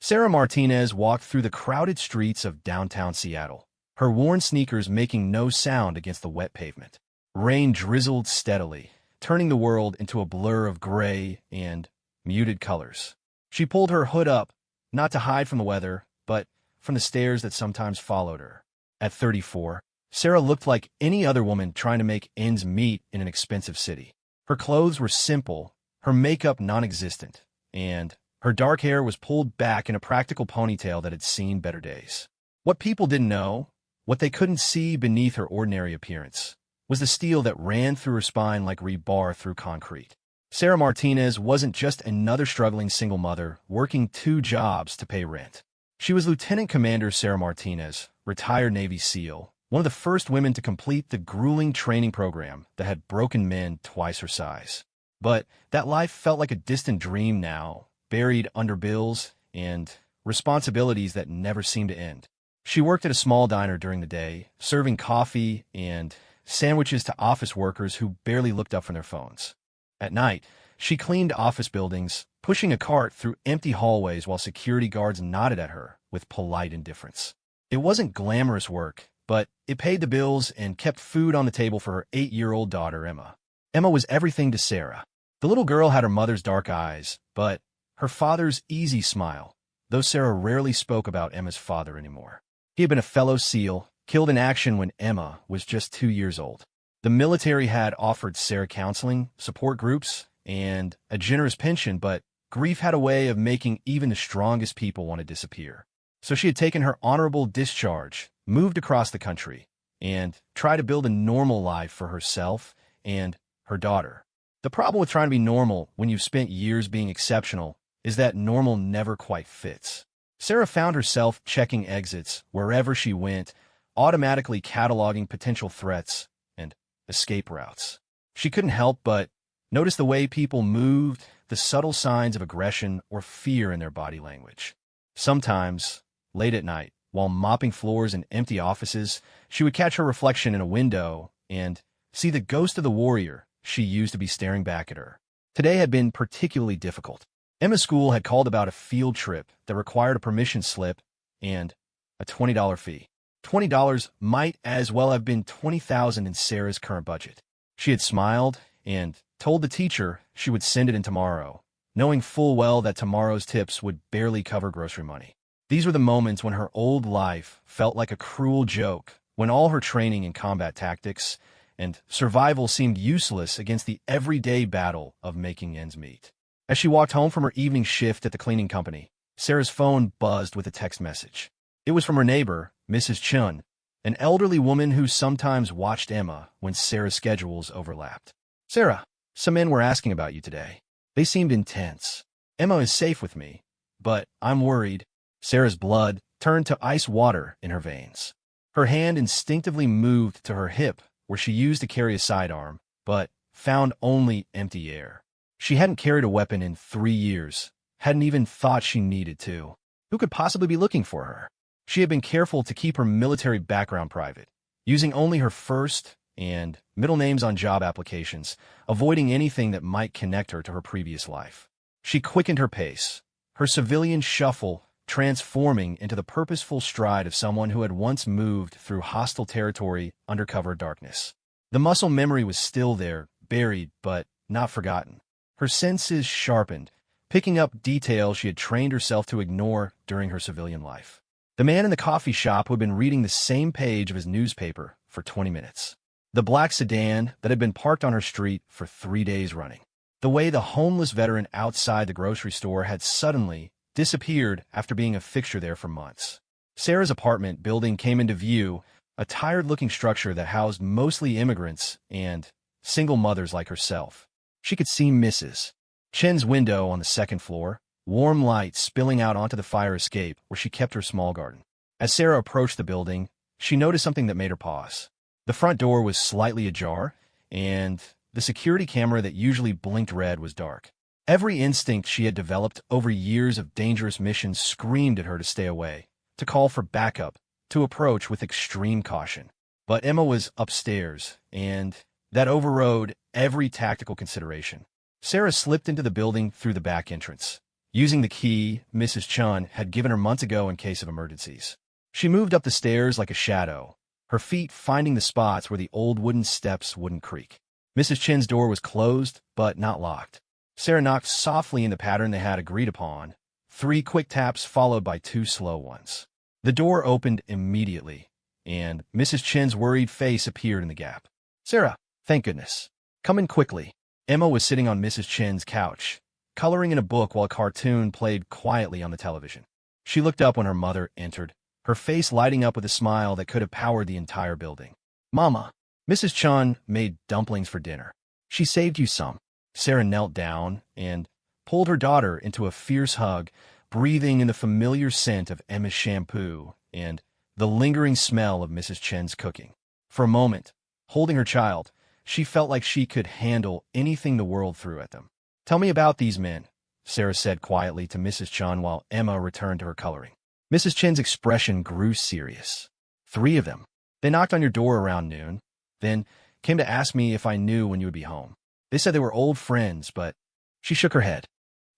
Sarah Martinez walked through the crowded streets of downtown Seattle, her worn sneakers making no sound against the wet pavement. Rain drizzled steadily, turning the world into a blur of gray and muted colors. She pulled her hood up, not to hide from the weather, but from the stares that sometimes followed her. At 34, Sarah looked like any other woman trying to make ends meet in an expensive city. Her clothes were simple, her makeup non-existent, and her dark hair was pulled back in a practical ponytail that had seen better days. What people didn't know, what they couldn't see beneath her ordinary appearance, was the steel that ran through her spine like rebar through concrete. Sarah Martinez wasn't just another struggling single mother working 2 jobs to pay rent. She was Lieutenant Commander Sarah Martinez, retired Navy SEAL, one of the first women to complete the grueling training program that had broken men twice her size. But that life felt like a distant dream now, buried under bills and responsibilities that never seemed to end. She worked at a small diner during the day, serving coffee and sandwiches to office workers who barely looked up from their phones. At night, she cleaned office buildings, pushing a cart through empty hallways while security guards nodded at her with polite indifference. It wasn't glamorous work, but it paid the bills and kept food on the table for her 8-year-old daughter, Emma. Emma was everything to Sarah. The little girl had her mother's dark eyes, but her father's easy smile, though Sarah rarely spoke about Emma's father anymore. He had been a fellow SEAL, killed in action when Emma was just 2 years old. The military had offered Sarah counseling, support groups, and a generous pension, but grief had a way of making even the strongest people want to disappear. So she had taken her honorable discharge, moved across the country, and tried to build a normal life for herself and her daughter. The problem with trying to be normal when you've spent years being exceptional is that normal never quite fits. Sarah found herself checking exits wherever she went, automatically cataloging potential threats and escape routes. She couldn't help but notice the way people moved, the subtle signs of aggression or fear in their body language. Sometimes, late at night, while mopping floors in empty offices, she would catch her reflection in a window and see the ghost of the warrior she used to be staring back at her. Today had been particularly difficult. Emma's school had called about a field trip that required a permission slip and a $20 fee. $20 might as well have been $20,000 in Sarah's current budget. She had smiled and told the teacher she would send it in tomorrow, knowing full well that tomorrow's tips would barely cover grocery money. These were the moments when her old life felt like a cruel joke, when all her training in combat tactics and survival seemed useless against the everyday battle of making ends meet. As she walked home from her evening shift at the cleaning company, Sarah's phone buzzed with a text message. It was from her neighbor, Mrs. Chun, an elderly woman who sometimes watched Emma when Sarah's schedules overlapped. "Sarah, some men were asking about you today. They seemed intense. Emma is safe with me, but I'm worried." Sarah's blood turned to ice water in her veins. Her hand instinctively moved to her hip, where she used to carry a sidearm, but found only empty air. She hadn't carried a weapon in 3 years, hadn't even thought she needed to. Who could possibly be looking for her? She had been careful to keep her military background private, using only her first and middle names on job applications, avoiding anything that might connect her to her previous life. She quickened her pace, her civilian shuffle transforming into the purposeful stride of someone who had once moved through hostile territory under cover of darkness. The muscle memory was still there, buried but not forgotten. Her senses sharpened, picking up details she had trained herself to ignore during her civilian life. The man in the coffee shop who had been reading the same page of his newspaper for 20 minutes. The black sedan that had been parked on her street for 3 days running. The way the homeless veteran outside the grocery store had suddenly disappeared after being a fixture there for months. Sarah's apartment building came into view, a tired-looking structure that housed mostly immigrants and single mothers like herself. She could see Mrs. Chen's window on the second floor, warm light spilling out onto the fire escape where she kept her small garden. As Sarah approached the building, she noticed something that made her pause. The front door was slightly ajar, and the security camera that usually blinked red was dark. Every instinct she had developed over years of dangerous missions screamed at her to stay away, to call for backup, to approach with extreme caution. But Emma was upstairs, and that overrode every tactical consideration. Sarah slipped into the building through the back entrance, using the key Mrs. Chun had given her months ago in case of emergencies. She moved up the stairs like a shadow, her feet finding the spots where the old wooden steps wouldn't creak. Mrs. Chin's door was closed, but not locked. Sarah knocked softly in the pattern they had agreed upon, 3 quick taps followed by 2 slow ones. The door opened immediately, and Mrs. Chin's worried face appeared in the gap. "Sarah, thank goodness. Come in quickly." Emma was sitting on Mrs. Chin's couch, coloring in a book while a cartoon played quietly on the television. She looked up when her mother entered, her face lighting up with a smile that could have powered the entire building. "Mama, Mrs. Chun made dumplings for dinner. She saved you some." Sarah knelt down and pulled her daughter into a fierce hug, breathing in the familiar scent of Emma's shampoo and the lingering smell of Mrs. Chen's cooking. For a moment, holding her child, she felt like she could handle anything the world threw at them. "Tell me about these men," Sarah said quietly to Mrs. Chun while Emma returned to her coloring. Mrs. Chen's expression grew serious. 3 of them. They knocked on your door around noon, then came to ask me if I knew when you would be home. They said they were old friends, but..." She shook her head.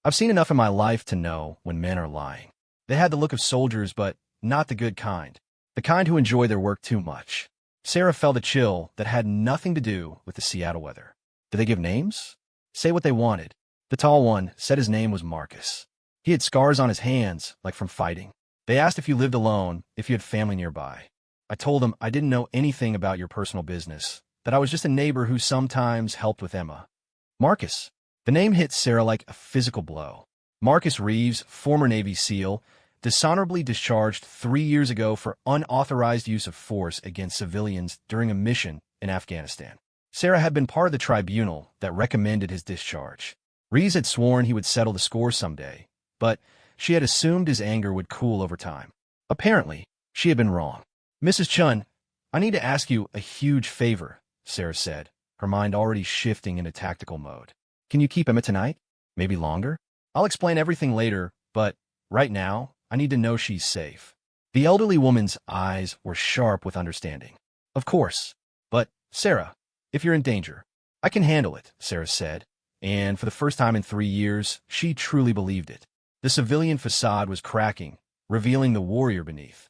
"I've seen enough in my life to know when men are lying. They had the look of soldiers, but not the good kind. The kind who enjoy their work too much." Sarah felt a chill that had nothing to do with the Seattle weather. "Did they give names?" "Say what they wanted." The tall one said his name was Marcus. He had scars on his hands, like from fighting. "They asked if you lived alone, if you had family nearby. I told them I didn't know anything about your personal business, that I was just a neighbor who sometimes helped with Emma." "Marcus." The name hit Sarah like a physical blow. Marcus Reeves, former Navy SEAL, dishonorably discharged 3 years ago for unauthorized use of force against civilians during a mission in Afghanistan. Sarah had been part of the tribunal that recommended his discharge. Reeves had sworn he would settle the score someday, but she had assumed his anger would cool over time. Apparently, she had been wrong. "Mrs. Chun, I need to ask you a huge favor," Sarah said, her mind already shifting into tactical mode. "Can you keep Emma tonight? Maybe longer? I'll explain everything later, but right now, I need to know she's safe." The elderly woman's eyes were sharp with understanding. "Of course. But, Sarah, if you're in danger, I can handle it," Sarah said, and for the first time in 3 years, she truly believed it. The civilian facade was cracking, revealing the warrior beneath.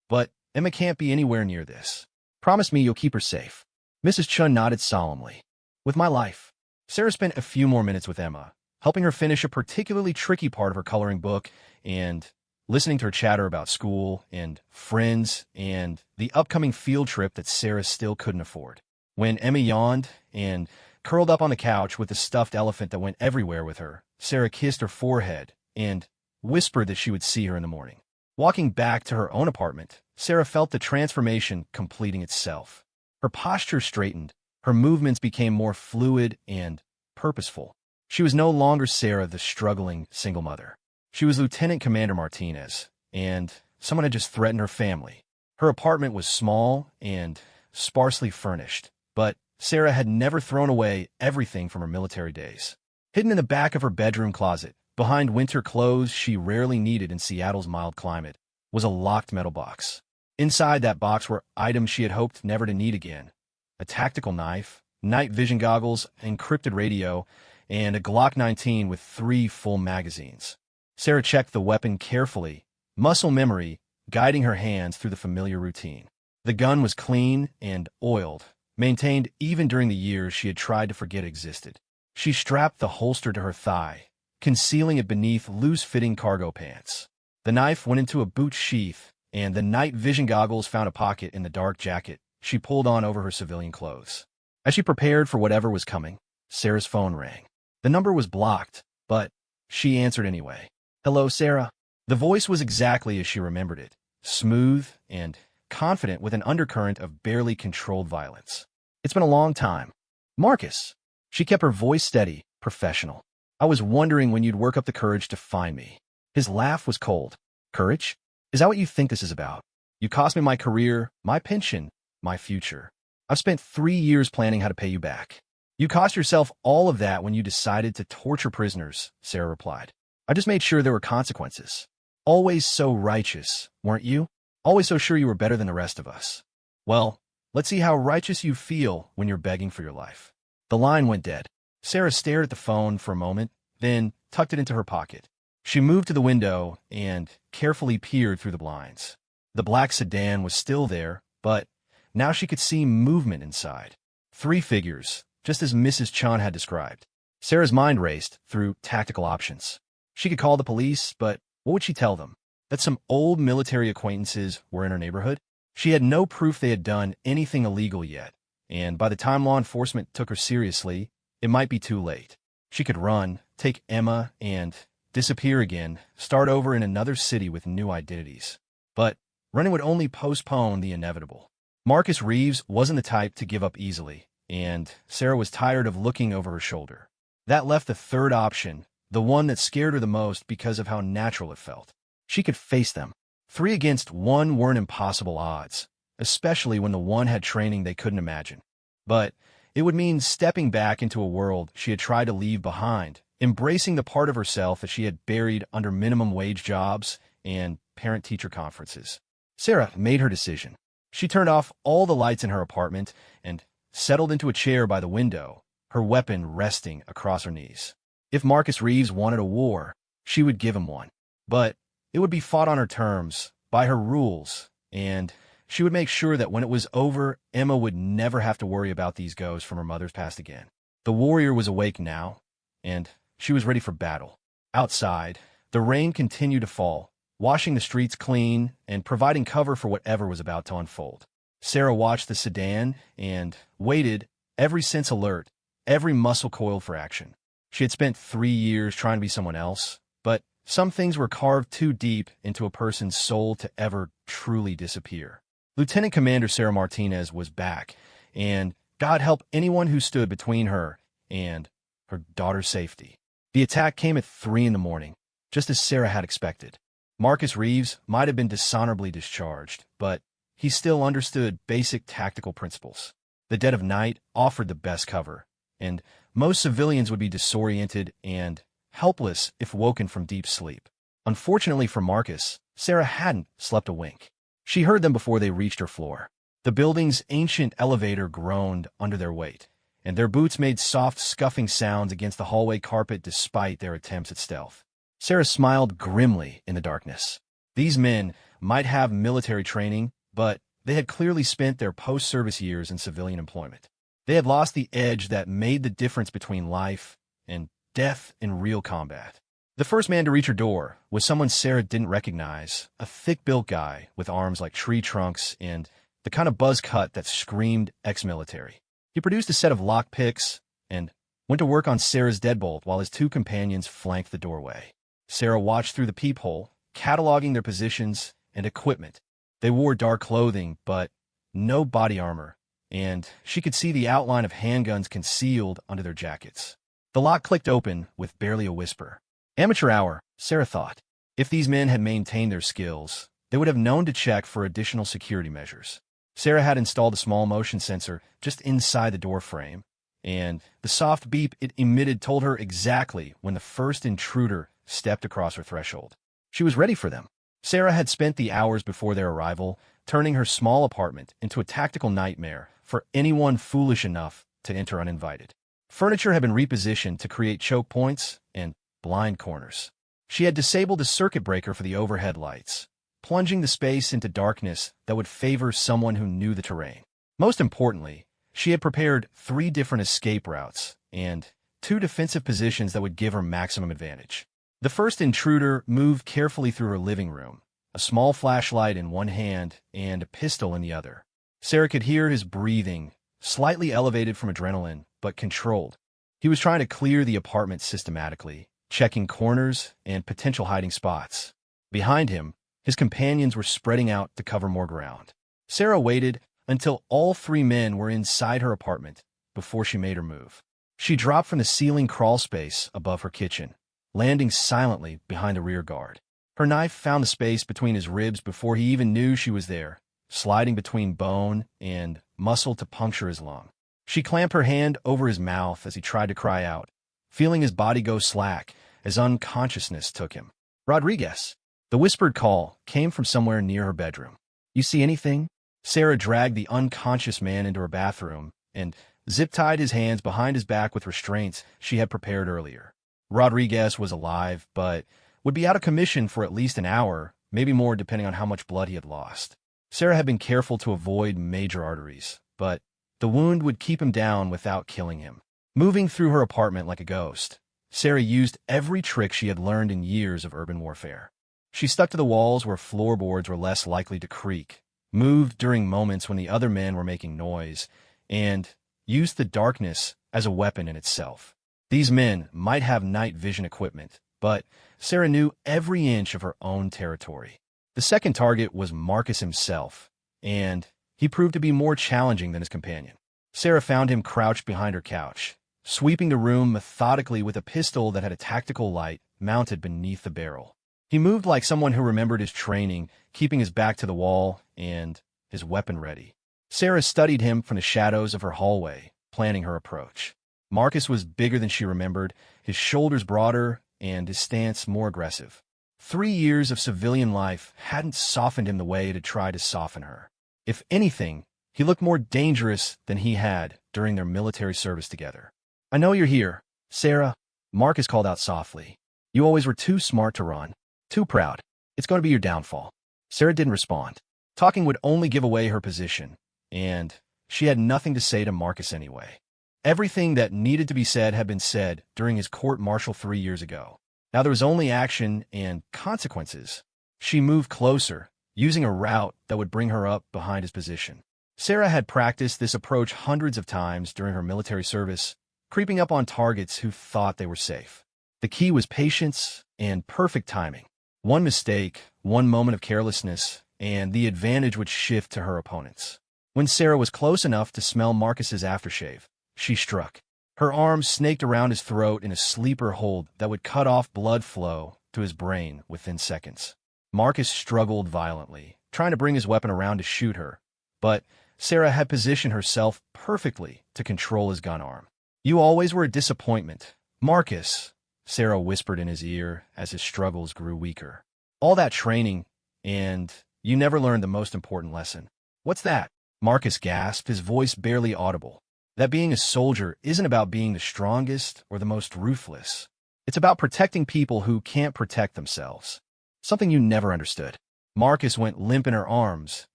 "But Emma can't be anywhere near this. Promise me you'll keep her safe." Mrs. Chun nodded solemnly. "With my life." Sarah spent a few more minutes with Emma, helping her finish a particularly tricky part of her coloring book and listening to her chatter about school and friends and the upcoming field trip that Sarah still couldn't afford. When Emma yawned and curled up on the couch with the stuffed elephant that went everywhere with her, Sarah kissed her forehead and whispered that she would see her in the morning. Walking back to her own apartment, Sarah felt the transformation completing itself. Her posture straightened, her movements became more fluid and purposeful. She was no longer Sarah, the struggling single mother. She was Lieutenant Commander Martinez, and someone had just threatened her family. Her apartment was small and sparsely furnished, but Sarah had never thrown away everything from her military days. Hidden in the back of her bedroom closet, behind winter clothes she rarely needed in Seattle's mild climate, was a locked metal box. Inside that box were items she had hoped never to need again: a tactical knife, night vision goggles, encrypted radio, and a Glock 19 with 3 full magazines. Sarah checked the weapon carefully, muscle memory guiding her hands through the familiar routine. The gun was clean and oiled, maintained even during the years she had tried to forget existed. She strapped the holster to her thigh, concealing it beneath loose-fitting cargo pants. The knife went into a boot sheath, and the night vision goggles found a pocket in the dark jacket she pulled on over her civilian clothes. As she prepared for whatever was coming, Sarah's phone rang. The number was blocked, but she answered anyway. "Hello, Sarah." The voice was exactly as she remembered it, smooth and confident with an undercurrent of barely controlled violence. "It's been a long time." "Marcus." She kept her voice steady, professional. "I was wondering when you'd work up the courage to find me." His laugh was cold. "Courage? Is that what you think this is about? You cost me my career, my pension, my future. I've spent 3 years planning how to pay you back." "You cost yourself all of that when you decided to torture prisoners," Sarah replied. "I just made sure there were consequences. Always so righteous, weren't you? Always so sure you were better than the rest of us. Well, let's see how righteous you feel when you're begging for your life." The line went dead. Sarah stared at the phone for a moment, then tucked it into her pocket. She moved to the window and carefully peered through the blinds. The black sedan was still there, but now she could see movement inside. 3 figures, just as Mrs. Chan had described. Sarah's mind raced through tactical options. She could call the police, but what would she tell them? That some old military acquaintances were in her neighborhood? She had no proof they had done anything illegal yet, and by the time law enforcement took her seriously, it might be too late. She could run, take Emma, and disappear again, start over in another city with new identities. But running would only postpone the inevitable. Marcus Reeves wasn't the type to give up easily, and Sarah was tired of looking over her shoulder. That left the third option, the one that scared her the most because of how natural it felt. She could face them. 3 against 1 weren't impossible odds, especially when the one had training they couldn't imagine. But it would mean stepping back into a world she had tried to leave behind, embracing the part of herself that she had buried under minimum wage jobs and parent-teacher conferences. Sarah made her decision. She turned off all the lights in her apartment and settled into a chair by the window, her weapon resting across her knees. If Marcus Reeves wanted a war, she would give him one. But it would be fought on her terms, by her rules, and she would make sure that when it was over, Emma would never have to worry about these ghosts from her mother's past again. The warrior was awake now, and she was ready for battle. Outside, the rain continued to fall, washing the streets clean and providing cover for whatever was about to unfold. Sarah watched the sedan and waited, every sense alert, every muscle coiled for action. She had spent 3 years trying to be someone else, but some things were carved too deep into a person's soul to ever truly disappear. Lieutenant Commander Sarah Martinez was back, and God help anyone who stood between her and her daughter's safety. The attack came at 3 in the morning, just as Sarah had expected. Marcus Reeves might have been dishonorably discharged, but he still understood basic tactical principles. The dead of night offered the best cover, and most civilians would be disoriented and helpless if woken from deep sleep. Unfortunately for Marcus, Sarah hadn't slept a wink. She heard them before they reached her floor. The building's ancient elevator groaned under their weight, and their boots made soft, scuffing sounds against the hallway carpet despite their attempts at stealth. Sarah smiled grimly in the darkness. These men might have military training, but they had clearly spent their post-service years in civilian employment. They had lost the edge that made the difference between life and death in real combat. The first man to reach her door was someone Sarah didn't recognize, a thick-built guy with arms like tree trunks and the kind of buzz cut that screamed ex-military. He produced a set of lockpicks and went to work on Sarah's deadbolt while his 2 companions flanked the doorway. Sarah watched through the peephole, cataloging their positions and equipment. They wore dark clothing, but no body armor, and she could see the outline of handguns concealed under their jackets. The lock clicked open with barely a whisper. Amateur hour, Sarah thought. If these men had maintained their skills, they would have known to check for additional security measures. Sarah had installed a small motion sensor just inside the door frame, and the soft beep it emitted told her exactly when the first intruder stepped across her threshold. She was ready for them. Sarah had spent the hours before their arrival turning her small apartment into a tactical nightmare for anyone foolish enough to enter uninvited. Furniture had been repositioned to create choke points and blind corners. She had disabled the circuit breaker for the overhead lights, plunging the space into darkness that would favor someone who knew the terrain. Most importantly, she had prepared 3 different escape routes and 2 defensive positions that would give her maximum advantage. The first intruder moved carefully through her living room, a small flashlight in one hand and a pistol in the other. Sarah could hear his breathing, slightly elevated from adrenaline, but controlled. He was trying to clear the apartment systematically, checking corners and potential hiding spots. Behind him, his companions were spreading out to cover more ground. Sarah waited until all 3 men were inside her apartment before she made her move. She dropped from the ceiling crawl space above her kitchen, landing silently behind a rear guard. Her knife found the space between his ribs before he even knew she was there, sliding between bone and muscle to puncture his lung. She clamped her hand over his mouth as he tried to cry out, feeling his body go slack as unconsciousness took him. Rodriguez. The whispered call came from somewhere near her bedroom. You see anything? Sarah dragged the unconscious man into her bathroom and zip-tied his hands behind his back with restraints she had prepared earlier. Rodriguez was alive, but would be out of commission for at least an hour, maybe more depending on how much blood he had lost. Sarah had been careful to avoid major arteries, but the wound would keep him down without killing him. Moving through her apartment like a ghost, Sarah used every trick she had learned in years of urban warfare. She stuck to the walls where floorboards were less likely to creak, moved during moments when the other men were making noise, and used the darkness as a weapon in itself. These men might have night vision equipment, but Sarah knew every inch of her own territory. The second target was Marcus himself, and he proved to be more challenging than his companion. Sarah found him crouched behind her couch, sweeping the room methodically with a pistol that had a tactical light mounted beneath the barrel. He moved like someone who remembered his training, keeping his back to the wall and his weapon ready. Sarah studied him from the shadows of her hallway, planning her approach. Marcus was bigger than she remembered, his shoulders broader, and his stance more aggressive. 3 years of civilian life hadn't softened him the way it had tried to soften her. If anything, he looked more dangerous than he had during their military service together. "I know you're here, Sarah," Marcus called out softly. "You always were too smart to run, too proud. It's going to be your downfall." Sarah didn't respond. Talking would only give away her position, and she had nothing to say to Marcus anyway. Everything that needed to be said had been said during his court-martial 3 years ago. Now there was only action and consequences. She moved closer, using a route that would bring her up behind his position. Sarah had practiced this approach hundreds of times during her military service, creeping up on targets who thought they were safe. The key was patience and perfect timing. One mistake, one moment of carelessness, and the advantage would shift to her opponents. When Sarah was close enough to smell Marcus's aftershave, she struck. Her arms snaked around his throat in a sleeper hold that would cut off blood flow to his brain within seconds. Marcus struggled violently, trying to bring his weapon around to shoot her, but Sarah had positioned herself perfectly to control his gun arm. "You always were a disappointment, Marcus," Sarah whispered in his ear as his struggles grew weaker. "All that training, and you never learned the most important lesson." "What's that?" Marcus gasped, his voice barely audible. "That being a soldier isn't about being the strongest or the most ruthless. It's about protecting people who can't protect themselves. Something you never understood." Marcus went limp in her arms,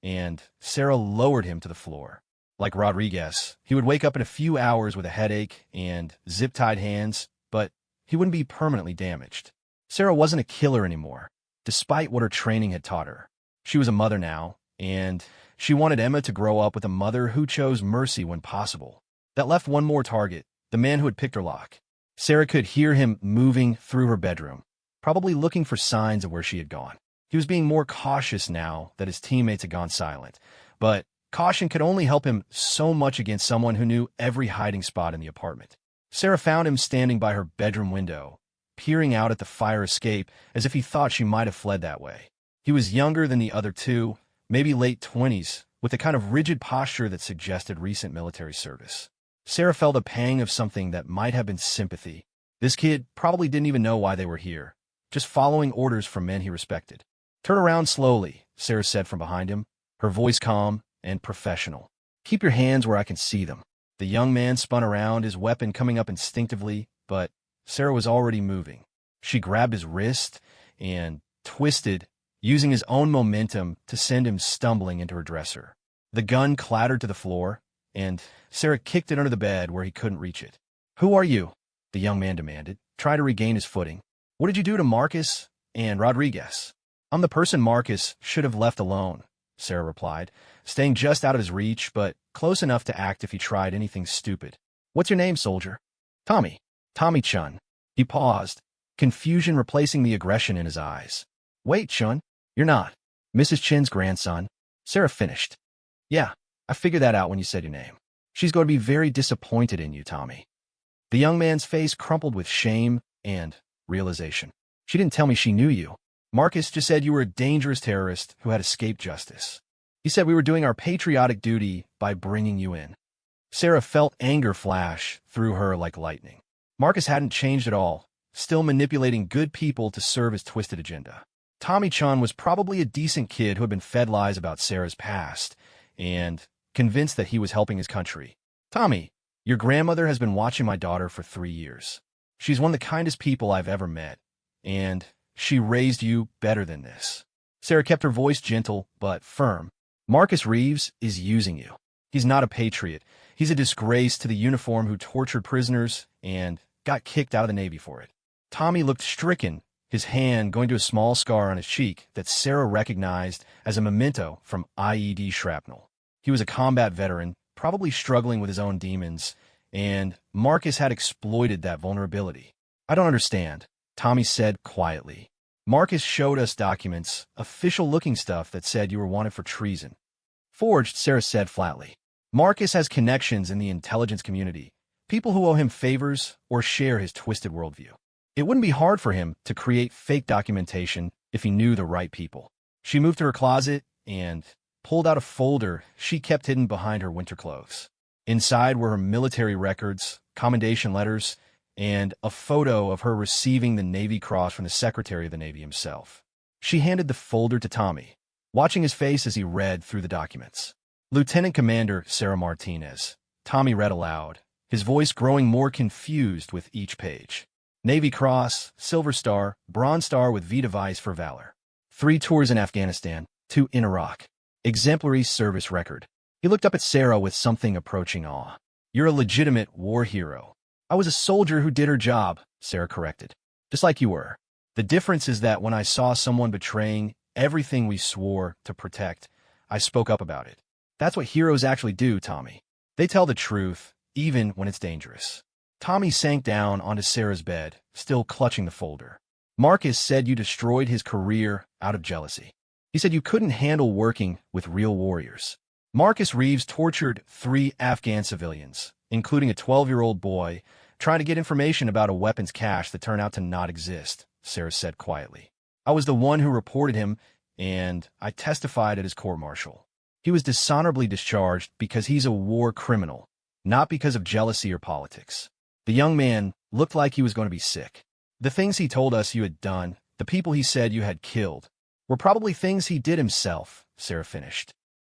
and Sarah lowered him to the floor. Like Rodriguez, he would wake up in a few hours with a headache and zip-tied hands, but he wouldn't be permanently damaged. Sarah wasn't a killer anymore, despite what her training had taught her. She was a mother now, and she wanted Emma to grow up with a mother who chose mercy when possible. That left one more target, the man who had picked her lock. Sarah could hear him moving through her bedroom, probably looking for signs of where she had gone. He was being more cautious now that his teammates had gone silent, but caution could only help him so much against someone who knew every hiding spot in the apartment. Sarah found him standing by her bedroom window, peering out at the fire escape as if he thought she might have fled that way. He was younger than the other two, maybe late 20s, with a kind of rigid posture that suggested recent military service. Sarah felt a pang of something that might have been sympathy. This kid probably didn't even know why they were here, just following orders from men he respected. "Turn around slowly," Sarah said from behind him, her voice calm and professional. "Keep your hands where I can see them." The young man spun around, his weapon coming up instinctively, but Sarah was already moving. She grabbed his wrist and twisted, using his own momentum to send him stumbling into her dresser. The gun clattered to the floor, and Sarah kicked it under the bed where he couldn't reach it. "Who are you?" the young man demanded, trying to regain his footing. "What did you do to Marcus and Rodriguez?" "I'm the person Marcus should have left alone," Sarah replied, staying just out of his reach, but close enough to act if he tried anything stupid. "What's your name, soldier?" "Tommy. Tommy Chun." He paused, confusion replacing the aggression in his eyes. "Wait, Chun. You're not Mrs. Chin's grandson." Sarah finished. "Yeah, I figured that out when you said your name. She's going to be very disappointed in you, Tommy." The young man's face crumpled with shame and realization. "She didn't tell me she knew you. Marcus just said you were a dangerous terrorist who had escaped justice. He said we were doing our patriotic duty by bringing you in." Sarah felt anger flash through her like lightning. Marcus hadn't changed at all, still manipulating good people to serve his twisted agenda. Tommy Chun was probably a decent kid who had been fed lies about Sarah's past and convinced that he was helping his country. "Tommy, your grandmother has been watching my daughter for 3 years. She's one of the kindest people I've ever met, and She raised you better than this. Sarah kept her voice gentle but firm. Marcus Reeves is using you. He's not a patriot. He's a disgrace to the uniform who tortured prisoners and got kicked out of the Navy for it. Tommy looked stricken, his hand going to a small scar on his cheek that Sarah recognized as a memento from IED shrapnel. He was a combat veteran, probably struggling with his own demons, and Marcus had exploited that vulnerability. I don't understand, Tommy said quietly. Marcus showed us documents, official-looking stuff that said you were wanted for treason. Forged, Sarah said flatly. Marcus has connections in the intelligence community, people who owe him favors or share his twisted worldview. It wouldn't be hard for him to create fake documentation if he knew the right people. She moved to her closet and pulled out a folder she kept hidden behind her winter clothes. Inside were her military records, commendation letters, and a photo of her receiving the Navy Cross from the Secretary of the Navy himself. She handed the folder to Tommy, watching his face as he read through the documents. Lieutenant Commander Sarah Martinez, Tommy read aloud, his voice growing more confused with each page. Navy Cross, Silver Star, Bronze Star with V device for valor. 3 tours in Afghanistan, 2 in Iraq. Exemplary service record. He looked up at Sarah with something approaching awe. You're a legitimate war hero. I was a soldier who did her job, Sarah corrected. Just like you were. The difference is that when I saw someone betraying everything we swore to protect, I spoke up about it. That's what heroes actually do, Tommy. They tell the truth, even when it's dangerous. Tommy sank down onto Sarah's bed, still clutching the folder. Marcus said you destroyed his career out of jealousy. He said you couldn't handle working with real warriors. Marcus Reeves tortured 3 Afghan civilians, including a 12-year-old boy, trying to get information about a weapons cache that turned out to not exist, Sarah said quietly. I was the one who reported him, and I testified at his court-martial. He was dishonorably discharged because he's a war criminal, not because of jealousy or politics. The young man looked like he was going to be sick. The things he told us you had done, the people he said you had killed, were probably things he did himself, Sarah finished.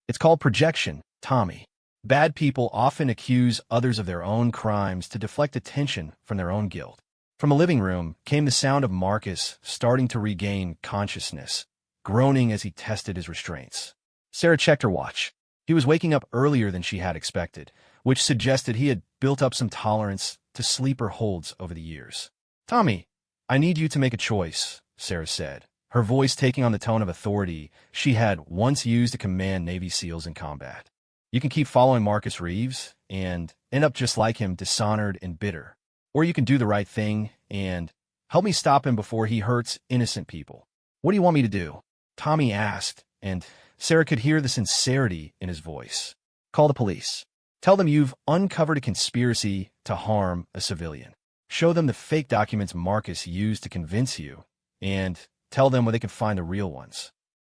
It's called projection, Tommy. Bad people often accuse others of their own crimes to deflect attention from their own guilt. From a living room came the sound of Marcus starting to regain consciousness, groaning as he tested his restraints. Sarah checked her watch. He was waking up earlier than she had expected, which suggested he had built up some tolerance to sleeper holds over the years. Tommy, I need you to make a choice, Sarah said, her voice taking on the tone of authority she had once used to command Navy SEALs in combat. You can keep following Marcus Reeves and end up just like him, dishonored and bitter. Or you can do the right thing and help me stop him before he hurts innocent people. What do you want me to do? Tommy asked, and Sarah could hear the sincerity in his voice. Call the police. Tell them you've uncovered a conspiracy to harm a civilian. Show them the fake documents Marcus used to convince you, and tell them where they can find the real ones.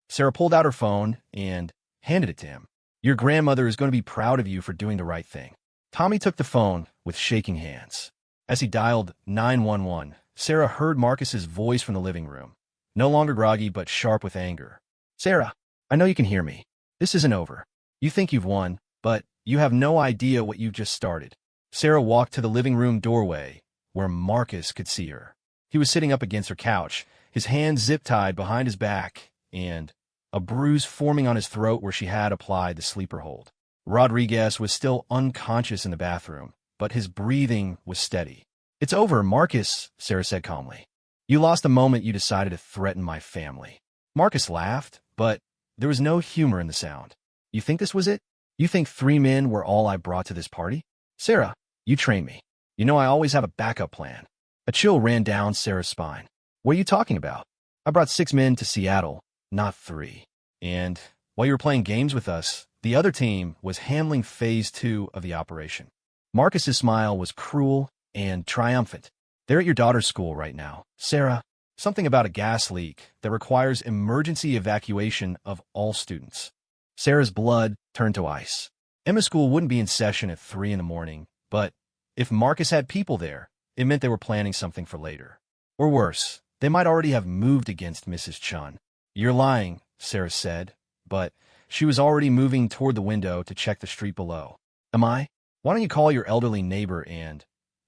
Sarah pulled out her phone and handed it to him. Your grandmother is going to be proud of you for doing the right thing. Tommy took the phone with shaking hands. As he dialed 911, Sarah heard Marcus's voice from the living room, no longer groggy but sharp with anger. Sarah, I know you can hear me. This isn't over. You think you've won, but you have no idea what you've just started. Sarah walked to the living room doorway, where Marcus could see her. He was sitting up against her couch, his hands zip-tied behind his back, and a bruise forming on his throat where she had applied the sleeper hold. Rodriguez was still unconscious in the bathroom, but his breathing was steady. It's over, Marcus, Sarah said calmly. You lost the moment you decided to threaten my family. Marcus laughed, but there was no humor in the sound. You think this was it? You think 3 men were all I brought to this party? Sarah, you trained me. You know I always have a backup plan. A chill ran down Sarah's spine. What are you talking about? I brought 6 men to Seattle, not 3. And while you were playing games with us, the other team was handling phase 2 of the operation. Marcus's smile was cruel and triumphant. They're at your daughter's school right now. Sarah, something about a gas leak that requires emergency evacuation of all students. Sarah's blood turned to ice. Emma's school wouldn't be in session at 3 in the morning, but if Marcus had people there, it meant they were planning something for later. Or worse, they might already have moved against Mrs. Chun. You're lying, Sarah said, but she was already moving toward the window to check the street below. Am I? Why don't you call your elderly neighbor and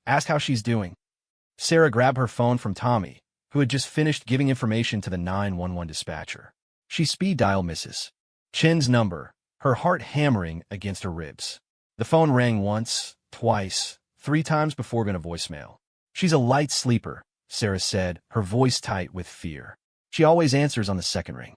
ask how she's doing? Sarah grabbed her phone from Tommy, who had just finished giving information to the 911 dispatcher. She speed dialed Mrs. Chen's number, her heart hammering against her ribs. The phone rang once, twice, 3 times before going to voicemail. "She's a light sleeper," Sarah said, her voice tight with fear. "She always answers on the second ring."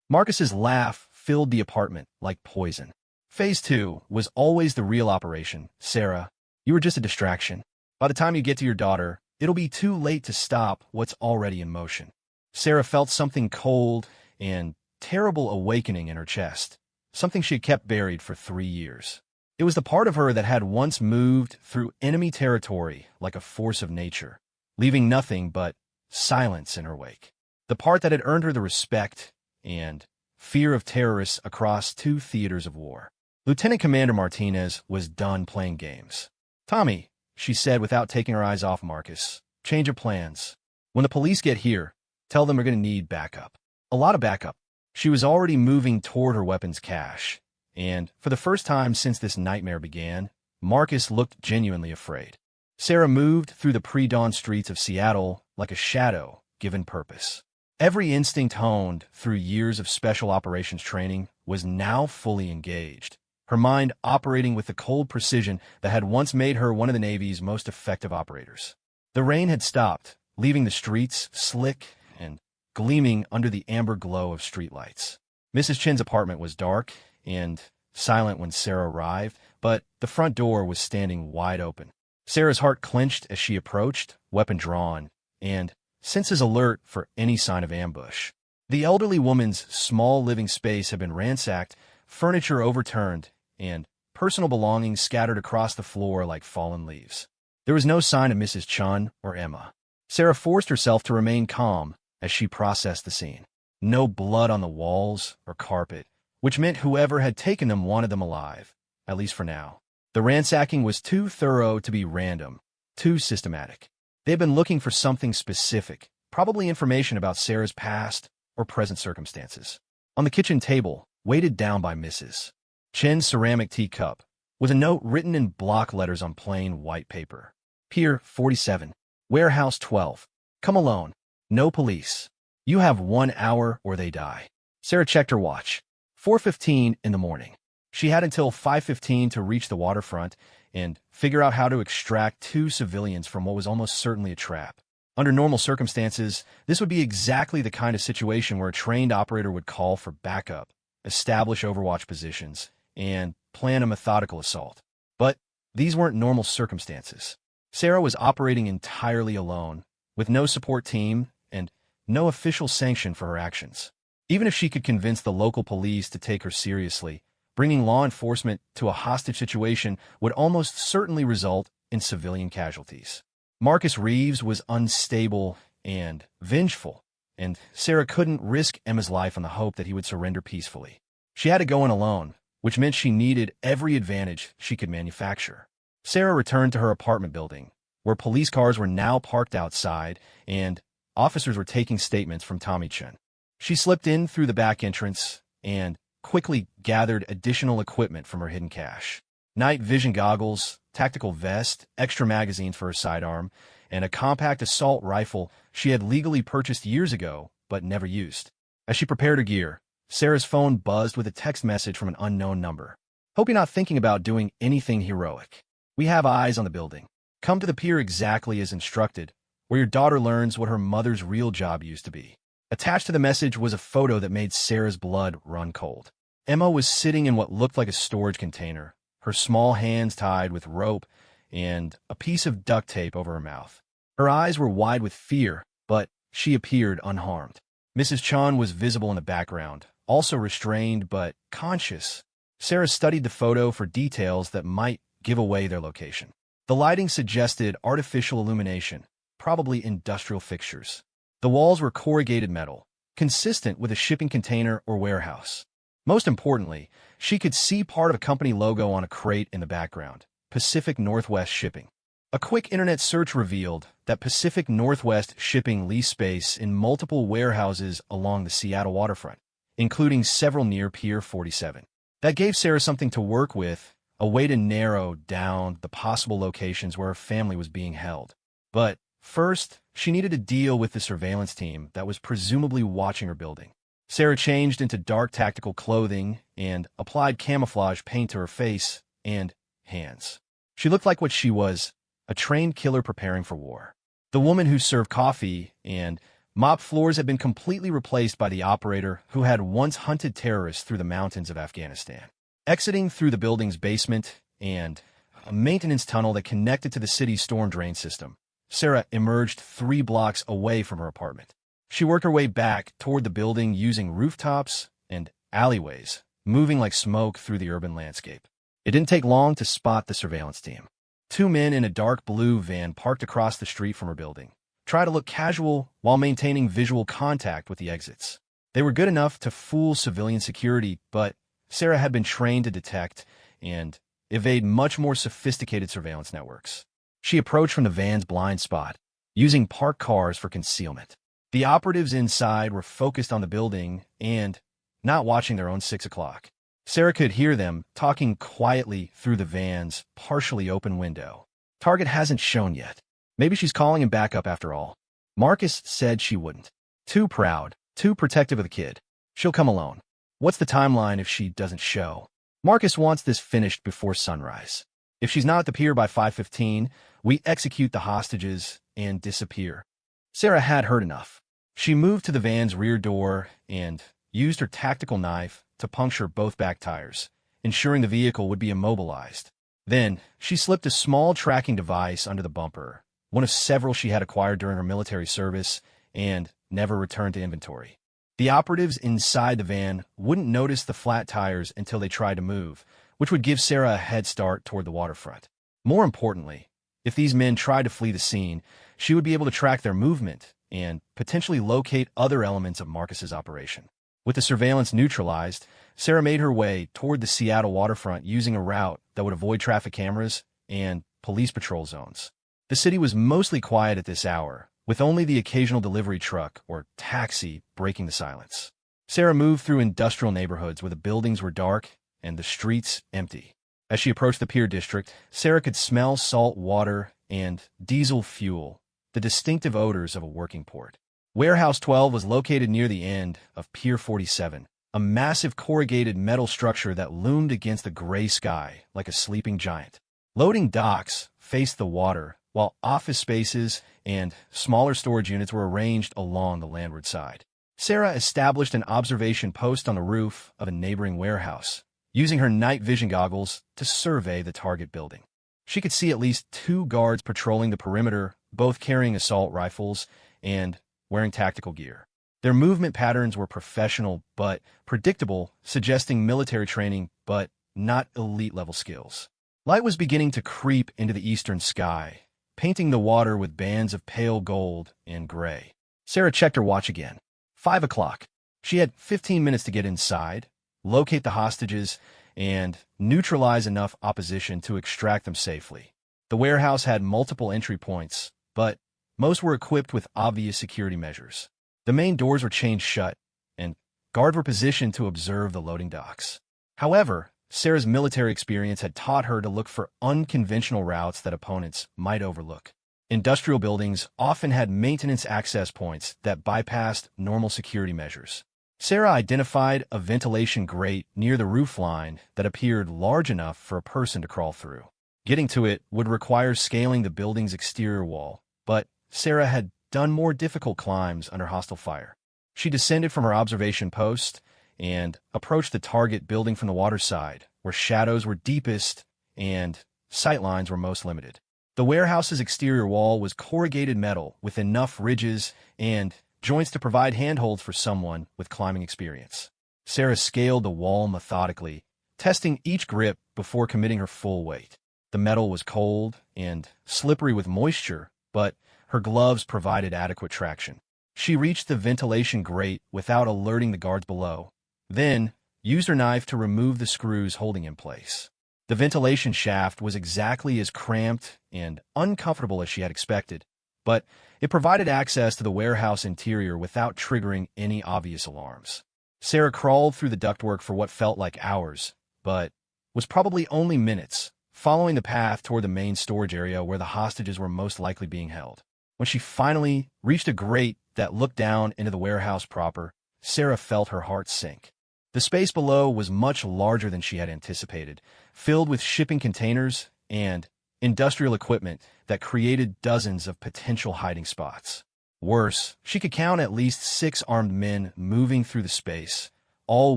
Marcus's laugh filled the apartment like poison. "Phase 2 was always the real operation, Sarah. You were just a distraction. By the time you get to your daughter, it'll be too late to stop what's already in motion." Sarah felt something cold and terrible awakening in her chest, something she had kept buried for 3 years. It was the part of her that had once moved through enemy territory like a force of nature, leaving nothing but silence in her wake. The part that had earned her the respect and fear of terrorists across 2 theaters of war. Lieutenant Commander Martinez was done playing games. "Tommy," she said without taking her eyes off Marcus, "change of plans. When the police get here, tell them we're going to need backup. A lot of backup." She was already moving toward her weapons cache, and for the first time since this nightmare began, Marcus looked genuinely afraid. Sarah moved through the pre-dawn streets of Seattle like a shadow given purpose. Every instinct honed through years of special operations training was now fully engaged, her mind operating with the cold precision that had once made her one of the Navy's most effective operators. The rain had stopped, leaving the streets slick and gleaming under the amber glow of streetlights. Mrs. Chen's apartment was dark and silent when Sarah arrived, but the front door was standing wide open. Sarah's heart clenched as she approached, weapon drawn, and senses alert for any sign of ambush. The elderly woman's small living space had been ransacked, furniture overturned, and personal belongings scattered across the floor like fallen leaves. There was no sign of Mrs. Chun or Emma. Sarah forced herself to remain calm as she processed the scene. No blood on the walls or carpet, which meant whoever had taken them wanted them alive, at least for now. The ransacking was too thorough to be random, too systematic. They had been looking for something specific, probably information about Sarah's past or present circumstances. On the kitchen table, weighted down by Mrs. Chen's ceramic teacup, was a note written in block letters on plain white paper. "Pier 47, Warehouse 12. Come alone. No police. You have 1 hour or they die." Sarah checked her watch. 4:15 in the morning. She had until 5:15 to reach the waterfront and figure out how to extract 2 civilians from what was almost certainly a trap. Under normal circumstances, this would be exactly the kind of situation where a trained operator would call for backup, establish overwatch positions, and plan a methodical assault. But these weren't normal circumstances. Sarah was operating entirely alone, with no support team and no official sanction for her actions. Even if she could convince the local police to take her seriously, bringing law enforcement to a hostage situation would almost certainly result in civilian casualties. Marcus Reeves was unstable and vengeful, and Sarah couldn't risk Emma's life on the hope that he would surrender peacefully. She had to go in alone, which meant she needed every advantage she could manufacture. Sarah returned to her apartment building, where police cars were now parked outside, and officers were taking statements from Tommy Chen. She slipped in through the back entrance and quickly gathered additional equipment from her hidden cache. Night vision goggles, tactical vest, extra magazines for her sidearm, and a compact assault rifle she had legally purchased years ago but never used. As she prepared her gear, Sarah's phone buzzed with a text message from an unknown number. "Hope you're not thinking about doing anything heroic. We have eyes on the building. Come to the pier exactly as instructed, where your daughter learns what her mother's real job used to be." Attached to the message was a photo that made Sarah's blood run cold. Emma was sitting in what looked like a storage container, her small hands tied with rope and a piece of duct tape over her mouth. Her eyes were wide with fear, but she appeared unharmed. Mrs. Chan was visible in the background, also restrained but conscious. Sarah studied the photo for details that might give away their location. The lighting suggested artificial illumination, probably industrial fixtures. The walls were corrugated metal, consistent with a shipping container or warehouse. Most importantly, she could see part of a company logo on a crate in the background, Pacific Northwest Shipping. A quick internet search revealed that Pacific Northwest Shipping leased space in multiple warehouses along the Seattle waterfront, including several near Pier 47. That gave Sarah something to work with, a way to narrow down the possible locations where her family was being held. But First, she needed to deal with the surveillance team that was presumably watching her building. Sarah changed into dark tactical clothing and applied camouflage paint to her face and hands. She looked like what she was, a trained killer preparing for war. The woman who served coffee and mopped floors had been completely replaced by the operator who had once hunted terrorists through the mountains of Afghanistan. Exiting through the building's basement and a maintenance tunnel that connected to the city's storm drain system, Sarah emerged 3 blocks away from her apartment. She worked her way back toward the building using rooftops and alleyways, moving like smoke through the urban landscape. It didn't take long to spot the surveillance team. 2 men in a dark blue van parked across the street from her building tried to look casual while maintaining visual contact with the exits. They were good enough to fool civilian security, but Sarah had been trained to detect and evade much more sophisticated surveillance networks. She approached from the van's blind spot, using parked cars for concealment. The operatives inside were focused on the building and not watching their own 6 o'clock. Sarah could hear them talking quietly through the van's partially open window. Target hasn't shown yet. Maybe she's calling him back up after all. Marcus said she wouldn't. Too proud, too protective of the kid. She'll come alone. What's the timeline if she doesn't show? Marcus wants this finished before sunrise. If she's not at the pier by 5:15, we execute the hostages and disappear. Sarah had heard enough. She moved to the van's rear door and used her tactical knife to puncture both back tires, ensuring the vehicle would be immobilized. Then, she slipped a small tracking device under the bumper, one of several she had acquired during her military service, and never returned to inventory. The operatives inside the van wouldn't notice the flat tires until they tried to move, which would give Sarah a head start toward the waterfront. More importantly, if these men tried to flee the scene, she would be able to track their movement and potentially locate other elements of Marcus's operation. With the surveillance neutralized, Sarah made her way toward the Seattle waterfront using a route that would avoid traffic cameras and police patrol zones. The city was mostly quiet at this hour, with only the occasional delivery truck or taxi breaking the silence. Sarah moved through industrial neighborhoods where the buildings were dark and the streets empty. As she approached the Pier District, Sarah could smell salt water and diesel fuel, the distinctive odors of a working port. Warehouse 12 was located near the end of Pier 47, a massive corrugated metal structure that loomed against the gray sky like a sleeping giant. Loading docks faced the water, while office spaces and smaller storage units were arranged along the landward side. Sarah established an observation post on the roof of a neighboring warehouse, using her night vision goggles to survey the target building. She could see at least 2 guards patrolling the perimeter, both carrying assault rifles and wearing tactical gear. Their movement patterns were professional but predictable, suggesting military training but not elite-level skills. Light was beginning to creep into the eastern sky, painting the water with bands of pale gold and gray. Sarah checked her watch again. 5 o'clock. She had 15 minutes to get inside, locate the hostages, and neutralize enough opposition to extract them safely. The warehouse had multiple entry points, but most were equipped with obvious security measures. The main doors were chained shut, and guards were positioned to observe the loading docks. However, Sarah's military experience had taught her to look for unconventional routes that opponents might overlook. Industrial buildings often had maintenance access points that bypassed normal security measures. Sarah identified a ventilation grate near the roofline that appeared large enough for a person to crawl through. Getting to it would require scaling the building's exterior wall, but Sarah had done more difficult climbs under hostile fire. She descended from her observation post and approached the target building from the water side, where shadows were deepest and sightlines were most limited. The warehouse's exterior wall was corrugated metal with enough ridges and joints to provide handholds for someone with climbing experience. Sarah scaled the wall methodically, testing each grip before committing her full weight. The metal was cold and slippery with moisture, but her gloves provided adequate traction. She reached the ventilation grate without alerting the guards below, then used her knife to remove the screws holding in place. The ventilation shaft was exactly as cramped and uncomfortable as she had expected, but it provided access to the warehouse interior without triggering any obvious alarms. Sarah crawled through the ductwork for what felt like hours, but was probably only minutes, following the path toward the main storage area where the hostages were most likely being held. When she finally reached a grate that looked down into the warehouse proper, Sarah felt her heart sink. The space below was much larger than she had anticipated, filled with shipping containers and industrial equipment that created dozens of potential hiding spots. Worse, she could count at least 6 armed men moving through the space, all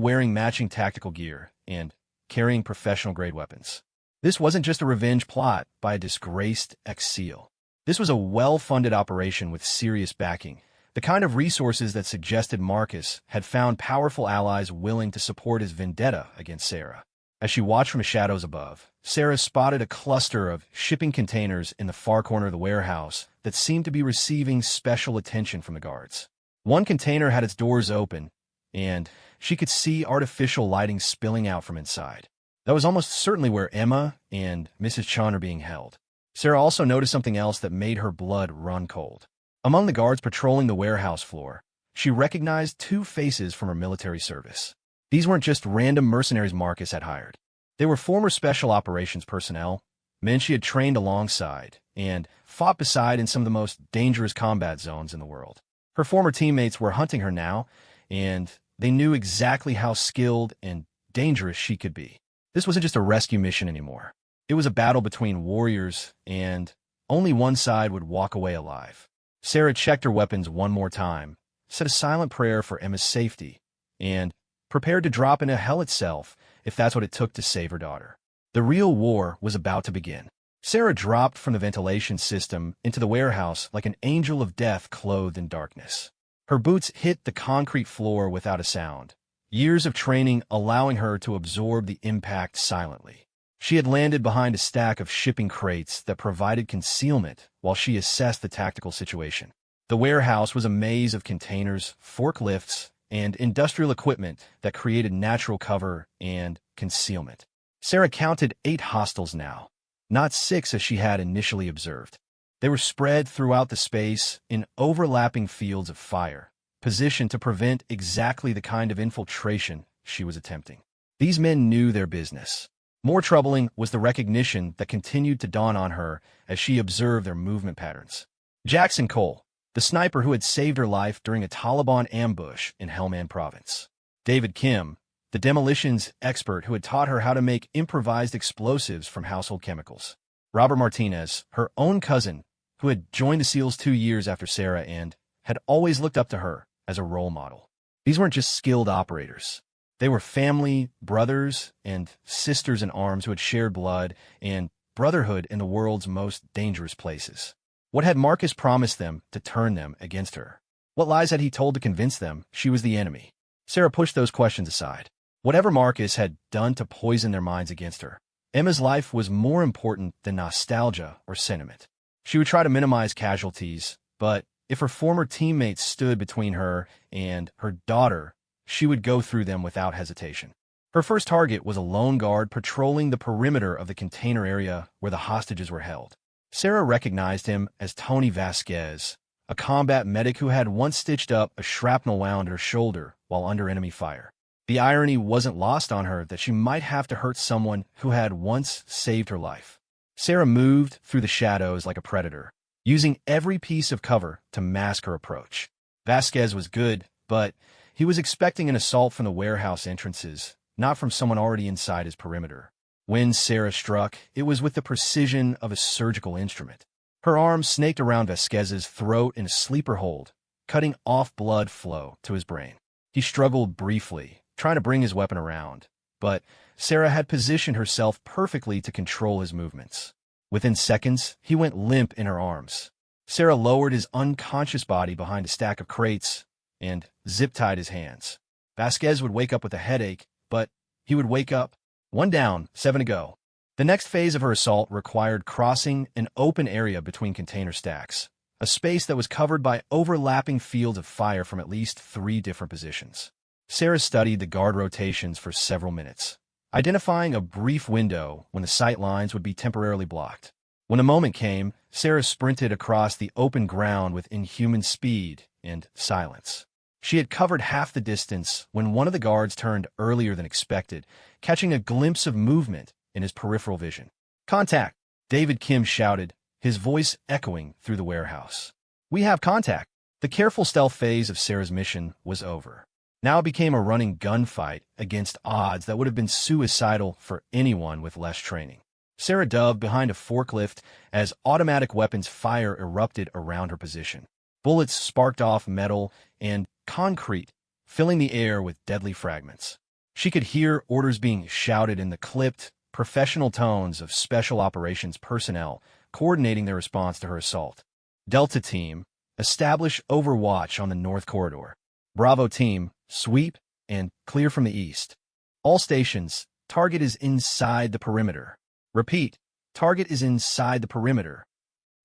wearing matching tactical gear and carrying professional-grade weapons. This wasn't just a revenge plot by a disgraced ex-SEAL. This was a well-funded operation with serious backing, the kind of resources that suggested Marcus had found powerful allies willing to support his vendetta against Sarah. As she watched from the shadows above, Sarah spotted a cluster of shipping containers in the far corner of the warehouse that seemed to be receiving special attention from the guards. One container had its doors open, and she could see artificial lighting spilling out from inside. That was almost certainly where Emma and Mrs. Chan are being held. Sarah also noticed something else that made her blood run cold. Among the guards patrolling the warehouse floor, she recognized 2 faces from her military service. These weren't just random mercenaries Marcus had hired. They were former special operations personnel, men she had trained alongside, and fought beside in some of the most dangerous combat zones in the world. Her former teammates were hunting her now, and they knew exactly how skilled and dangerous she could be. This wasn't just a rescue mission anymore. It was a battle between warriors, and only one side would walk away alive. Sarah checked her weapons one more time, said a silent prayer for Emma's safety, and prepared to drop into hell itself if that's what it took to save her daughter. The real war was about to begin. Sarah dropped from the ventilation system into the warehouse like an angel of death clothed in darkness. Her boots hit the concrete floor without a sound, years of training allowing her to absorb the impact silently. She had landed behind a stack of shipping crates that provided concealment while she assessed the tactical situation. The warehouse was a maze of containers, forklifts, and industrial equipment that created natural cover and concealment. Sarah counted 8 hostiles now, not 6 as she had initially observed. They were spread throughout the space in overlapping fields of fire, positioned to prevent exactly the kind of infiltration she was attempting. These men knew their business. More troubling was the recognition that continued to dawn on her as she observed their movement patterns. Jackson Cole, the sniper who had saved her life during a Taliban ambush in Helmand Province. David Kim, the demolitions expert who had taught her how to make improvised explosives from household chemicals. Robert Martinez, her own cousin, who had joined the SEALs 2 years after Sarah and had always looked up to her as a role model. These weren't just skilled operators. They were family, brothers, and sisters in arms who had shared blood and brotherhood in the world's most dangerous places. What had Marcus promised them to turn them against her? What lies had he told to convince them she was the enemy? Sarah pushed those questions aside. Whatever Marcus had done to poison their minds against her, Emma's life was more important than nostalgia or sentiment. She would try to minimize casualties, but if her former teammates stood between her and her daughter, she would go through them without hesitation. Her first target was a lone guard patrolling the perimeter of the container area where the hostages were held. Sarah recognized him as Tony Vasquez, a combat medic who had once stitched up a shrapnel wound in her shoulder while under enemy fire. The irony wasn't lost on her that she might have to hurt someone who had once saved her life. Sarah moved through the shadows like a predator, using every piece of cover to mask her approach. Vasquez was good, but he was expecting an assault from the warehouse entrances, not from someone already inside his perimeter. When Sarah struck, it was with the precision of a surgical instrument. Her arm snaked around Vasquez's throat in a sleeper hold, cutting off blood flow to his brain. He struggled briefly, trying to bring his weapon around, but Sarah had positioned herself perfectly to control his movements. Within seconds, he went limp in her arms. Sarah lowered his unconscious body behind a stack of crates and zip-tied his hands. Vasquez would wake up with a headache, but he would wake up. 1 down, 7 to go. The next phase of her assault required crossing an open area between container stacks, a space that was covered by overlapping fields of fire from at least 3 different positions. Sarah studied the guard rotations for several minutes, identifying a brief window when the sight lines would be temporarily blocked. When the moment came, Sarah sprinted across the open ground with inhuman speed and silence. She had covered half the distance when one of the guards turned earlier than expected, catching a glimpse of movement in his peripheral vision. "Contact!" David Kim shouted, his voice echoing through the warehouse. We have contact. The careful stealth phase of Sarah's mission was over. Now it became a running gunfight against odds that would have been suicidal for anyone with less training. Sarah dove behind a forklift as automatic weapons fire erupted around her position. Bullets sparked off metal and concrete, filling the air with deadly fragments. She could hear orders being shouted in the clipped, professional tones of special operations personnel coordinating their response to her assault. Delta Team, establish overwatch on the North Corridor. Bravo Team, sweep and clear from the east. All stations, target is inside the perimeter. Repeat, target is inside the perimeter.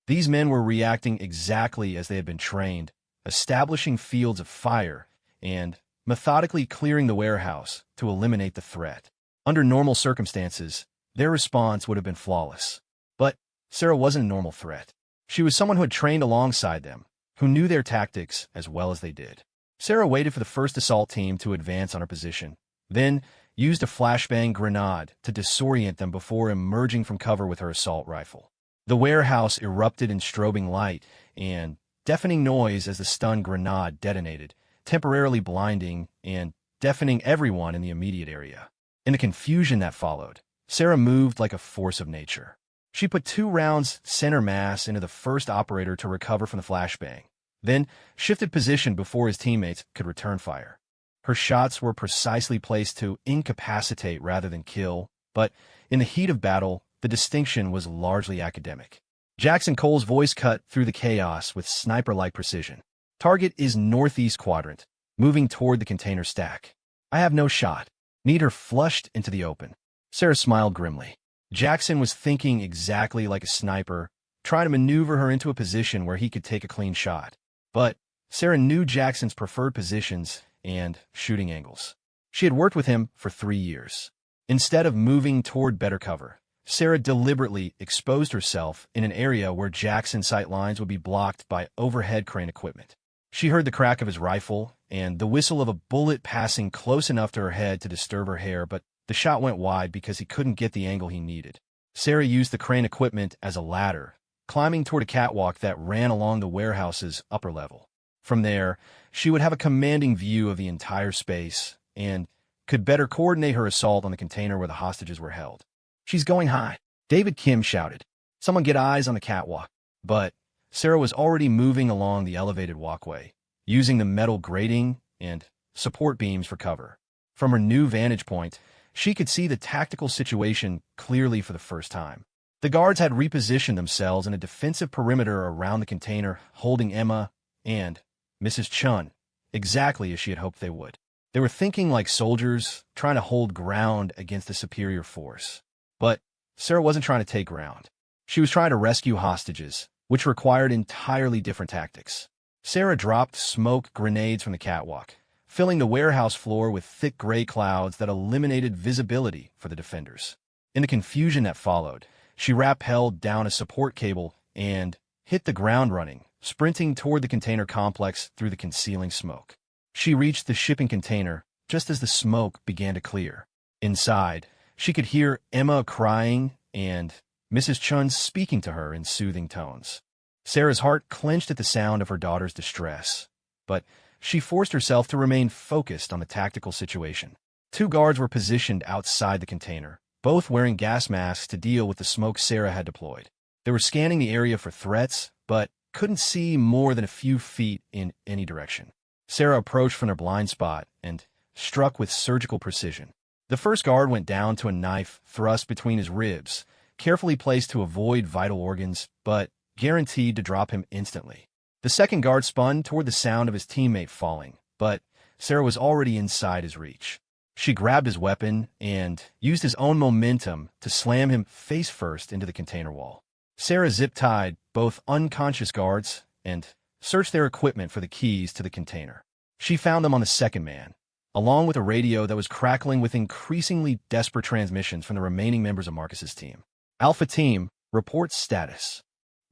These men were reacting exactly as they had been trained, establishing fields of fire and methodically clearing the warehouse to eliminate the threat. Under normal circumstances, their response would have been flawless. But Sarah wasn't a normal threat. She was someone who had trained alongside them, who knew their tactics as well as they did. Sarah waited for the first assault team to advance on her position, then used a flashbang grenade to disorient them before emerging from cover with her assault rifle. The warehouse erupted in strobing light and deafening noise as the stun grenade detonated, temporarily blinding and deafening everyone in the immediate area. In the confusion that followed, Sarah moved like a force of nature. She put 2 rounds center mass into the first operator to recover from the flashbang, then shifted position before his teammates could return fire. Her shots were precisely placed to incapacitate rather than kill, but in the heat of battle, the distinction was largely academic. Jackson Cole's voice cut through the chaos with sniper-like precision. Target is northeast quadrant, moving toward the container stack. I have no shot. Need her flushed into the open. Sarah smiled grimly. Jackson was thinking exactly like a sniper, trying to maneuver her into a position where he could take a clean shot. But Sarah knew Jackson's preferred positions and shooting angles. She had worked with him for 3 years. Instead of moving toward better cover, Sarah deliberately exposed herself in an area where Jackson's sight lines would be blocked by overhead crane equipment. She heard the crack of his rifle and the whistle of a bullet passing close enough to her head to disturb her hair, but the shot went wide because he couldn't get the angle he needed. Sarah used the crane equipment as a ladder, climbing toward a catwalk that ran along the warehouse's upper level. From there, she would have a commanding view of the entire space and could better coordinate her assault on the container where the hostages were held. She's going high, David Kim shouted. Someone get eyes on the catwalk. But Sarah was already moving along the elevated walkway, using the metal grating and support beams for cover. From her new vantage point, she could see the tactical situation clearly for the first time. The guards had repositioned themselves in a defensive perimeter around the container, holding Emma and Mrs. Chun exactly as she had hoped they would. They were thinking like soldiers, trying to hold ground against a superior force. But Sarah wasn't trying to take ground. She was trying to rescue hostages, which required entirely different tactics. Sarah dropped smoke grenades from the catwalk, filling the warehouse floor with thick gray clouds that eliminated visibility for the defenders. In the confusion that followed, she rappelled down a support cable and hit the ground running, sprinting toward the container complex through the concealing smoke. She reached the shipping container just as the smoke began to clear. Inside, she could hear Emma crying and Mrs. Chun speaking to her in soothing tones. Sarah's heart clenched at the sound of her daughter's distress, but she forced herself to remain focused on the tactical situation. 2 guards were positioned outside the container, both wearing gas masks to deal with the smoke Sarah had deployed. They were scanning the area for threats, but couldn't see more than a few feet in any direction. Sarah approached from their blind spot and struck with surgical precision. The first guard went down to a knife thrust between his ribs, carefully placed to avoid vital organs, but guaranteed to drop him instantly. The second guard spun toward the sound of his teammate falling, but Sarah was already inside his reach. She grabbed his weapon and used his own momentum to slam him face first into the container wall. Sarah zip-tied both unconscious guards and searched their equipment for the keys to the container. She found them on the second man, along with a radio that was crackling with increasingly desperate transmissions from the remaining members of Marcus's team. Alpha Team, report status.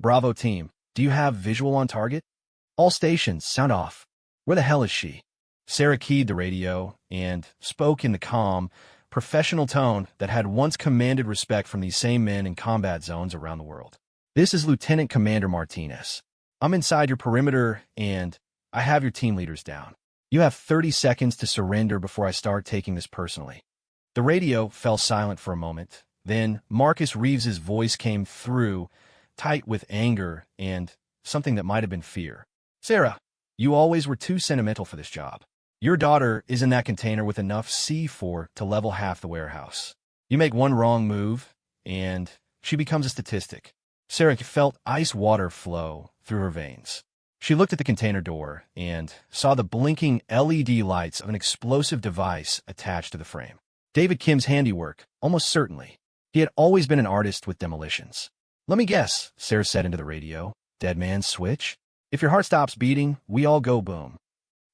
Bravo Team, do you have visual on target? All stations, sound off. Where the hell is she? Sarah keyed the radio and spoke in the calm, professional tone that had once commanded respect from these same men in combat zones around the world. This is Lieutenant Commander Martinez. I'm inside your perimeter, and I have your team leaders down. You have 30 seconds to surrender before I start taking this personally." The radio fell silent for a moment. Then Marcus Reeves's voice came through, tight with anger and something that might have been fear. "Sarah, you always were too sentimental for this job. Your daughter is in that container with enough C4 to level half the warehouse. You make one wrong move, and she becomes a statistic." Sarah felt ice water flow through her veins. She looked at the container door and saw the blinking LED lights of an explosive device attached to the frame. David Kim's handiwork, almost certainly. He had always been an artist with demolitions. "Let me guess," Sarah said into the radio. "Dead man's switch? If your heart stops beating, we all go boom."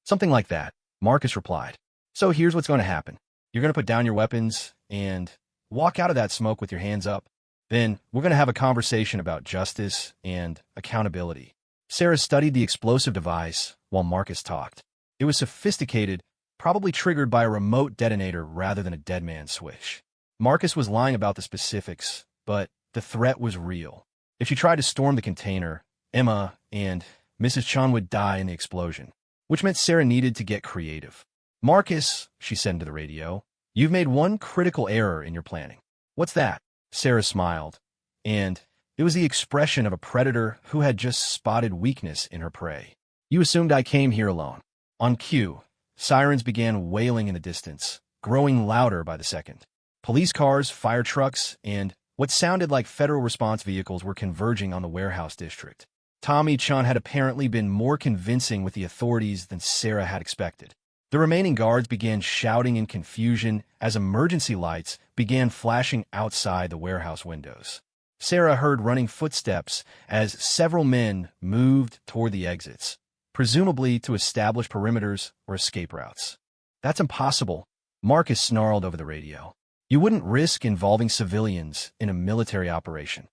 "Something like that," Marcus replied. "So here's what's going to happen. You're going to put down your weapons and walk out of that smoke with your hands up. Then we're going to have a conversation about justice and accountability." Sarah studied the explosive device while Marcus talked. It was sophisticated, probably triggered by a remote detonator rather than a dead man's switch. Marcus was lying about the specifics, but the threat was real. If she tried to storm the container, Emma and Mrs. Chun would die in the explosion, which meant Sarah needed to get creative. "Marcus," she said into the radio, "you've made one critical error in your planning." "What's that?" Sarah smiled, and it was the expression of a predator who had just spotted weakness in her prey. "You assumed I came here alone." On cue, sirens began wailing in the distance, growing louder by the second. Police cars, fire trucks, and what sounded like federal response vehicles were converging on the warehouse district. Tommy Chun had apparently been more convincing with the authorities than Sarah had expected. The remaining guards began shouting in confusion as emergency lights began flashing outside the warehouse windows. Sarah heard running footsteps as several men moved toward the exits, presumably to establish perimeters or escape routes. "That's impossible," Marcus snarled over the radio. "You wouldn't risk involving civilians in a military operation."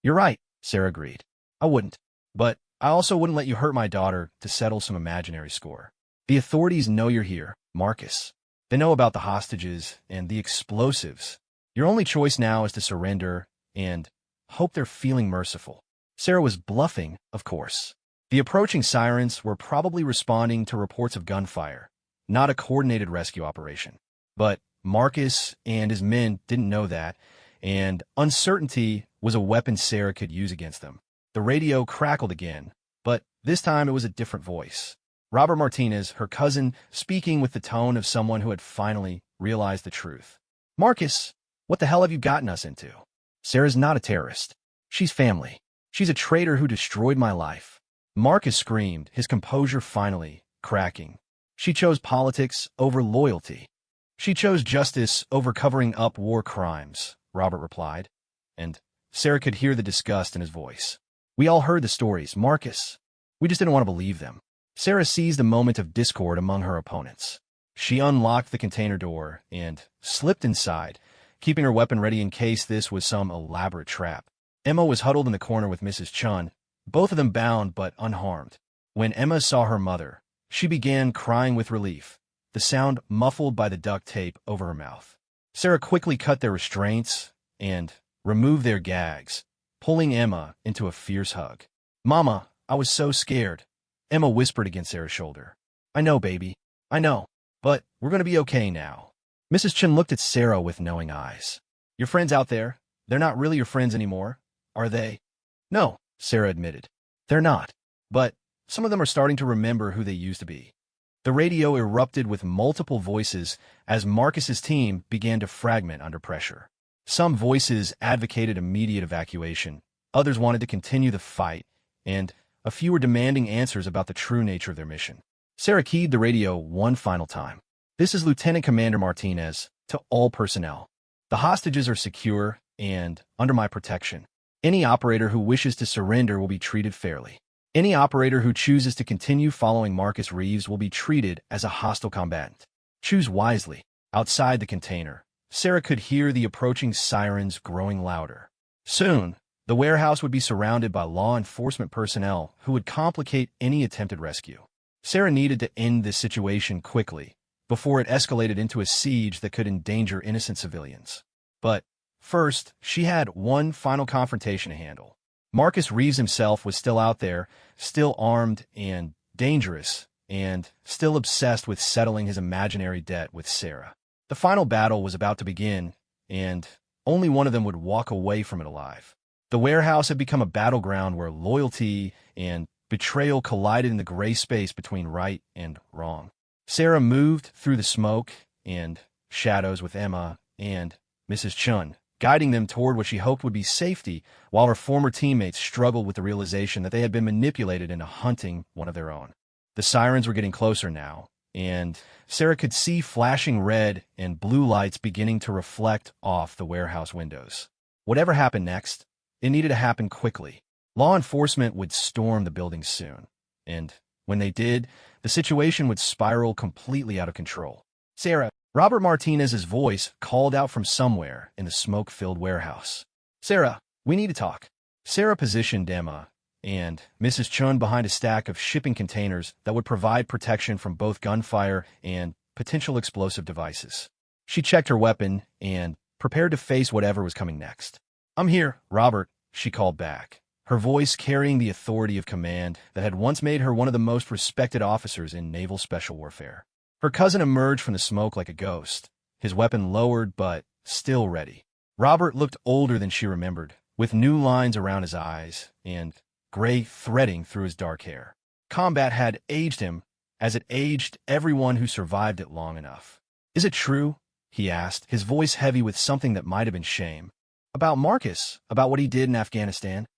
"You're right," Sarah agreed. "I wouldn't. But I also wouldn't let you hurt my daughter to settle some imaginary score. The authorities know you're here, Marcus. They know about the hostages and the explosives. Your only choice now is to surrender and hope they're feeling merciful." Sarah was bluffing, of course. The approaching sirens were probably responding to reports of gunfire, not a coordinated rescue operation. But Marcus and his men didn't know that, and uncertainty was a weapon Sarah could use against them. The radio crackled again, but this time it was a different voice. Robert Martinez, her cousin, speaking with the tone of someone who had finally realized the truth. "Marcus, what the hell have you gotten us into? Sarah's not a terrorist. She's family. She's a traitor who destroyed my life." Marcus screamed, his composure finally cracking. "She chose politics over loyalty. She chose justice over covering up war crimes," Robert replied, and Sarah could hear the disgust in his voice. "We all heard the stories, Marcus. We just didn't want to believe them." Sarah seized a moment of discord among her opponents. She unlocked the container door and slipped inside, keeping her weapon ready in case this was some elaborate trap. Emma was huddled in the corner with Mrs. Chun, both of them bound but unharmed. When Emma saw her mother, she began crying with relief, the sound muffled by the duct tape over her mouth. Sarah quickly cut their restraints and removed their gags, pulling Emma into a fierce hug. "Mama, I was so scared," Emma whispered against Sarah's shoulder. "I know, baby. I know. But we're going to be okay now." Mrs. Chin looked at Sarah with knowing eyes. "Your friends out there, they're not really your friends anymore, are they?" "No," Sarah admitted. "They're not. But some of them are starting to remember who they used to be." The radio erupted with multiple voices as Marcus's team began to fragment under pressure. Some voices advocated immediate evacuation, others wanted to continue the fight, and a few were demanding answers about the true nature of their mission. Sarah keyed the radio one final time. "This is Lieutenant Commander Martinez to all personnel. The hostages are secure and under my protection. Any operator who wishes to surrender will be treated fairly. Any operator who chooses to continue following Marcus Reeves will be treated as a hostile combatant. Choose wisely." Outside the container, Sarah could hear the approaching sirens growing louder. Soon, the warehouse would be surrounded by law enforcement personnel who would complicate any attempted rescue. Sarah needed to end this situation quickly, before it escalated into a siege that could endanger innocent civilians. But first, she had one final confrontation to handle. Marcus Reeves himself was still out there, still armed and dangerous, and still obsessed with settling his imaginary debt with Sarah. The final battle was about to begin, and only one of them would walk away from it alive. The warehouse had become a battleground where loyalty and betrayal collided in the gray space between right and wrong. Sarah moved through the smoke and shadows with Emma and Mrs. Chun, guiding them toward what she hoped would be safety, while her former teammates struggled with the realization that they had been manipulated into hunting one of their own. The sirens were getting closer now, and Sarah could see flashing red and blue lights beginning to reflect off the warehouse windows. Whatever happened next, it needed to happen quickly. Law enforcement would storm the building soon, and when they did, the situation would spiral completely out of control. Sarah, Robert Martinez's voice called out from somewhere in the smoke-filled warehouse. Sarah, we need to talk. Sarah positioned Emma and Mrs. Chun behind a stack of shipping containers that would provide protection from both gunfire and potential explosive devices. She checked her weapon and prepared to face whatever was coming next. I'm here, Robert, she called back, her voice carrying the authority of command that had once made her one of the most respected officers in naval special warfare. Her cousin emerged from the smoke like a ghost, his weapon lowered but still ready. Robert looked older than she remembered, with new lines around his eyes and gray threading through his dark hair. Combat had aged him, as it aged everyone who survived it long enough. Is it true? He asked, his voice heavy with something that might have been shame. About Marcus, about what he did in Afghanistan?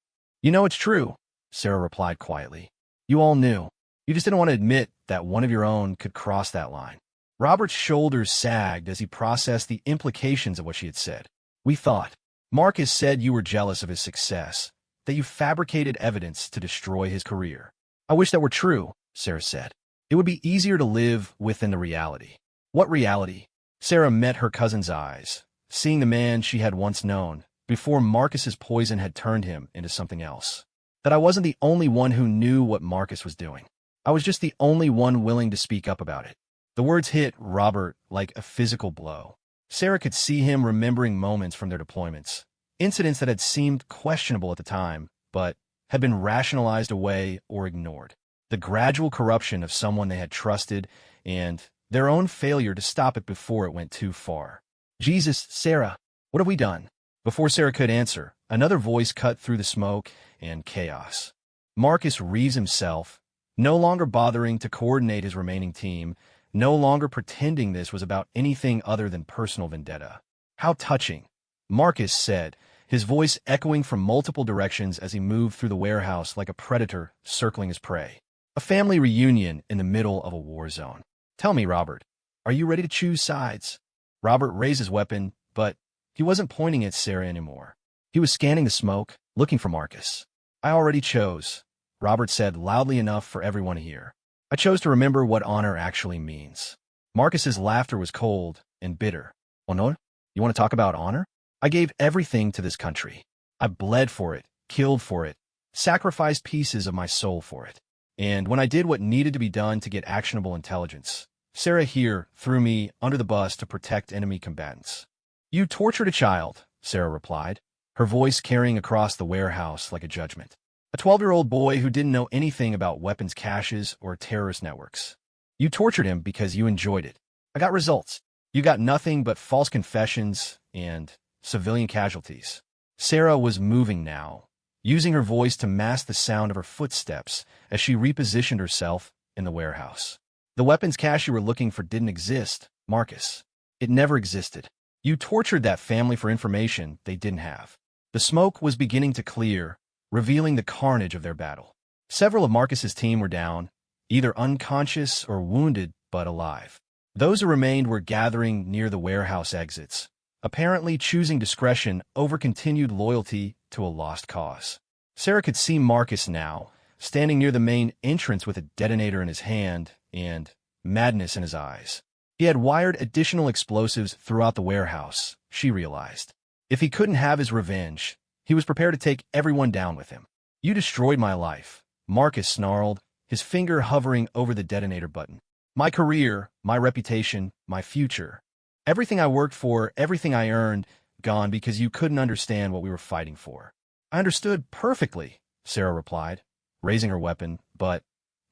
You know it's true, Sarah replied quietly. You all knew. You just didn't want to admit that one of your own could cross that line. Robert's shoulders sagged as he processed the implications of what she had said. We thought. Marcus said you were jealous of his success, that you fabricated evidence to destroy his career. I wish that were true, Sarah said. It would be easier to live within the reality. What reality? Sarah met her cousin's eyes, seeing the man she had once known, before Marcus's poison had turned him into something else. That I wasn't the only one who knew what Marcus was doing. I was just the only one willing to speak up about it. The words hit Robert like a physical blow. Sarah could see him remembering moments from their deployments, incidents that had seemed questionable at the time, but had been rationalized away or ignored. The gradual corruption of someone they had trusted, and their own failure to stop it before it went too far. Jesus, Sarah, what have we done? Before Sarah could answer, another voice cut through the smoke and chaos. Marcus Reeves himself, no longer bothering to coordinate his remaining team, no longer pretending this was about anything other than personal vendetta. How touching, Marcus said, his voice echoing from multiple directions as he moved through the warehouse like a predator circling his prey. A family reunion in the middle of a war zone. Tell me, Robert, are you ready to choose sides? Robert raised his weapon, but he wasn't pointing at Sarah anymore. He was scanning the smoke, looking for Marcus. I already chose, Robert said loudly enough for everyone to hear. I chose to remember what honor actually means. Marcus's laughter was cold and bitter. Honor? You want to talk about honor? I gave everything to this country. I bled for it, killed for it, sacrificed pieces of my soul for it. And when I did what needed to be done to get actionable intelligence, Sarah here threw me under the bus to protect enemy combatants. You tortured a child, Sarah replied, her voice carrying across the warehouse like a judgment. A 12-year-old boy who didn't know anything about weapons caches or terrorist networks. You tortured him because you enjoyed it. I got results. You got nothing but false confessions and civilian casualties. Sarah was moving now, using her voice to mask the sound of her footsteps as she repositioned herself in the warehouse. The weapons cache you were looking for didn't exist, Marcus. It never existed. You tortured that family for information they didn't have. The smoke was beginning to clear, revealing the carnage of their battle. Several of Marcus's team were down, either unconscious or wounded but alive. Those who remained were gathering near the warehouse exits, apparently choosing discretion over continued loyalty to a lost cause. Sarah could see Marcus now, standing near the main entrance with a detonator in his hand and madness in his eyes. He had wired additional explosives throughout the warehouse, she realized. If he couldn't have his revenge, he was prepared to take everyone down with him. You destroyed my life, Marcus snarled, his finger hovering over the detonator button. My career, my reputation, my future. Everything I worked for, everything I earned, gone because you couldn't understand what we were fighting for. I understood perfectly, Sarah replied, raising her weapon, but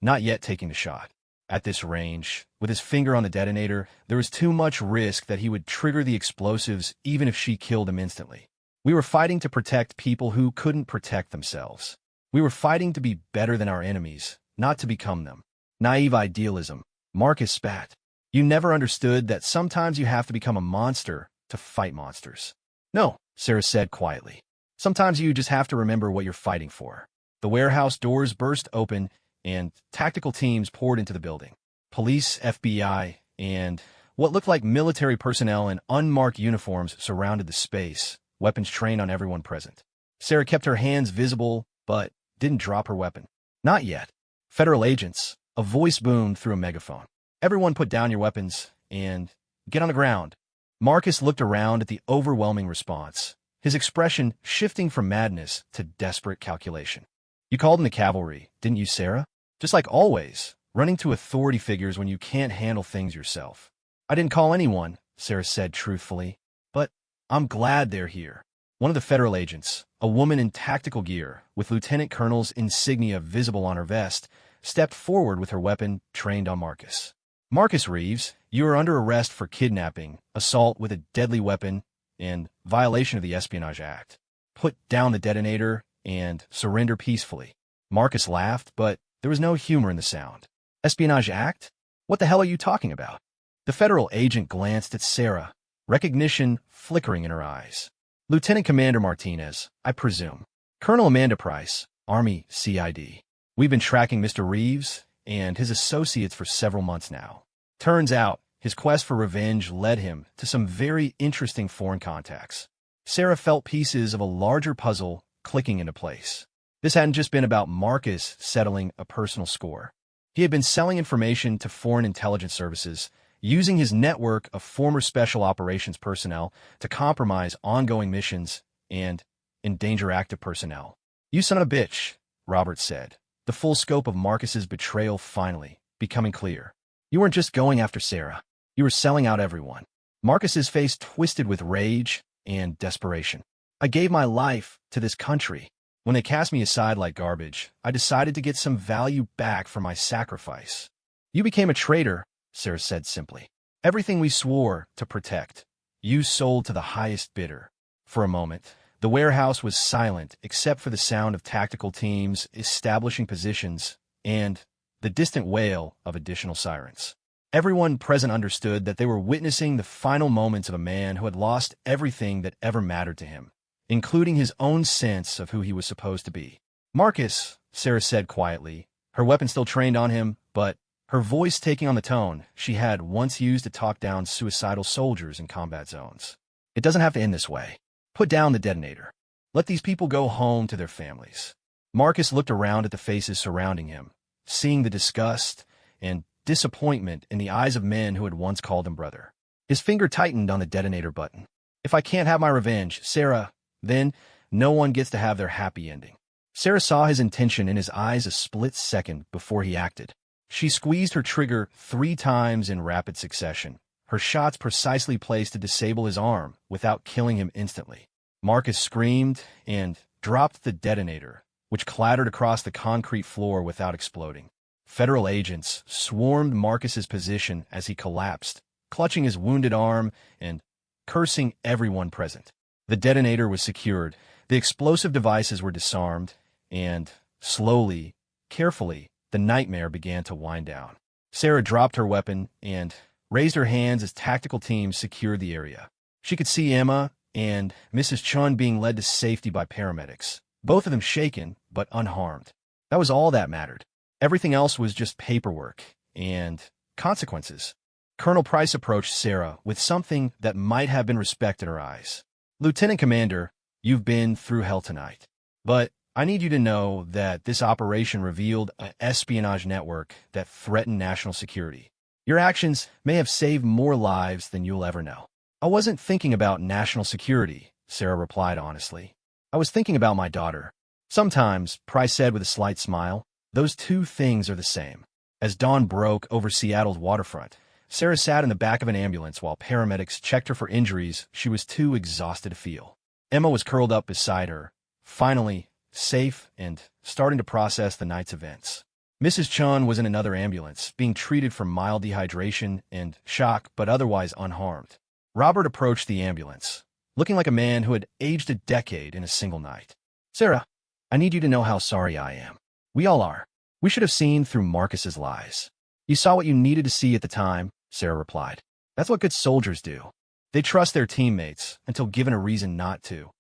not yet taking the shot. At this range, with his finger on the detonator, there was too much risk that he would trigger the explosives even if she killed him instantly. We were fighting to protect people who couldn't protect themselves. We were fighting to be better than our enemies, not to become them. Naive idealism. Marcus spat. You never understood that sometimes you have to become a monster to fight monsters. No, Sarah said quietly. Sometimes you just have to remember what you're fighting for. The warehouse doors burst open, and tactical teams poured into the building. Police, FBI, and what looked like military personnel in unmarked uniforms surrounded the space, weapons trained on everyone present. Sarah kept her hands visible, but didn't drop her weapon. Not yet. Federal agents, a voice boomed through a megaphone. Everyone put down your weapons and get on the ground. Marcus looked around at the overwhelming response, his expression shifting from madness to desperate calculation. You called in the cavalry, didn't you, Sarah? Just like always, running to authority figures when you can't handle things yourself. I didn't call anyone, Sarah said truthfully, but I'm glad they're here. One of the federal agents, a woman in tactical gear, with lieutenant colonel's insignia visible on her vest, stepped forward with her weapon trained on Marcus. Marcus Reeves, you are under arrest for kidnapping, assault with a deadly weapon, and violation of the Espionage Act. Put down the detonator and surrender peacefully. Marcus laughed, but there was no humor in the sound. Espionage Act? What the hell are you talking about? The federal agent glanced at Sarah, recognition flickering in her eyes. Lieutenant Commander Martinez, I presume. Colonel Amanda Price, Army CID. We've been tracking Mr. Reeves and his associates for several months now. Turns out, his quest for revenge led him to some very interesting foreign contacts. Sarah felt pieces of a larger puzzle clicking into place. This hadn't just been about Marcus settling a personal score. He had been selling information to foreign intelligence services, using his network of former special operations personnel to compromise ongoing missions and endanger active personnel. You son of a bitch, Robert said, the full scope of Marcus's betrayal finally becoming clear. You weren't just going after Sarah. You were selling out everyone. Marcus's face twisted with rage and desperation. I gave my life to this country. When they cast me aside like garbage, I decided to get some value back for my sacrifice. You became a traitor, Sarah said simply. Everything we swore to protect, you sold to the highest bidder. For a moment, the warehouse was silent except for the sound of tactical teams establishing positions and the distant wail of additional sirens. Everyone present understood that they were witnessing the final moments of a man who had lost everything that ever mattered to him, including his own sense of who he was supposed to be. Marcus, Sarah said quietly, her weapon still trained on him, but her voice taking on the tone she had once used to talk down suicidal soldiers in combat zones. It doesn't have to end this way. Put down the detonator. Let these people go home to their families. Marcus looked around at the faces surrounding him, seeing the disgust and disappointment in the eyes of men who had once called him brother. His finger tightened on the detonator button. If I can't have my revenge, Sarah, then no one gets to have their happy ending. Sarah saw his intention in his eyes a split second before he acted. She squeezed her trigger 3 times in rapid succession, her shots precisely placed to disable his arm without killing him instantly. Marcus screamed and dropped the detonator, which clattered across the concrete floor without exploding. Federal agents swarmed Marcus's position as he collapsed, clutching his wounded arm and cursing everyone present. The detonator was secured, the explosive devices were disarmed, and slowly, carefully, the nightmare began to wind down. Sarah dropped her weapon and raised her hands as tactical teams secured the area. She could see Emma and Mrs. Chun being led to safety by paramedics, both of them shaken but unharmed. That was all that mattered. Everything else was just paperwork and consequences. Colonel Price approached Sarah with something that might have been respect in her eyes. Lieutenant Commander, you've been through hell tonight, but I need you to know that this operation revealed an espionage network that threatened national security. Your actions may have saved more lives than you'll ever know. I wasn't thinking about national security, Sarah replied honestly. I was thinking about my daughter. Sometimes, Price said with a slight smile, those two things are the same. As dawn broke over Seattle's waterfront, Sarah sat in the back of an ambulance while paramedics checked her for injuries she was too exhausted to feel. Emma was curled up beside her, finally safe and starting to process the night's events. Mrs. Chun was in another ambulance, being treated for mild dehydration and shock, but otherwise unharmed. Robert approached the ambulance, looking like a man who had aged a decade in a single night. "Sarah, I need you to know how sorry I am. We all are. We should have seen through Marcus's lies." "You saw what you needed to see at the time," Sarah replied. "That's what good soldiers do. They trust their teammates until given a reason not to."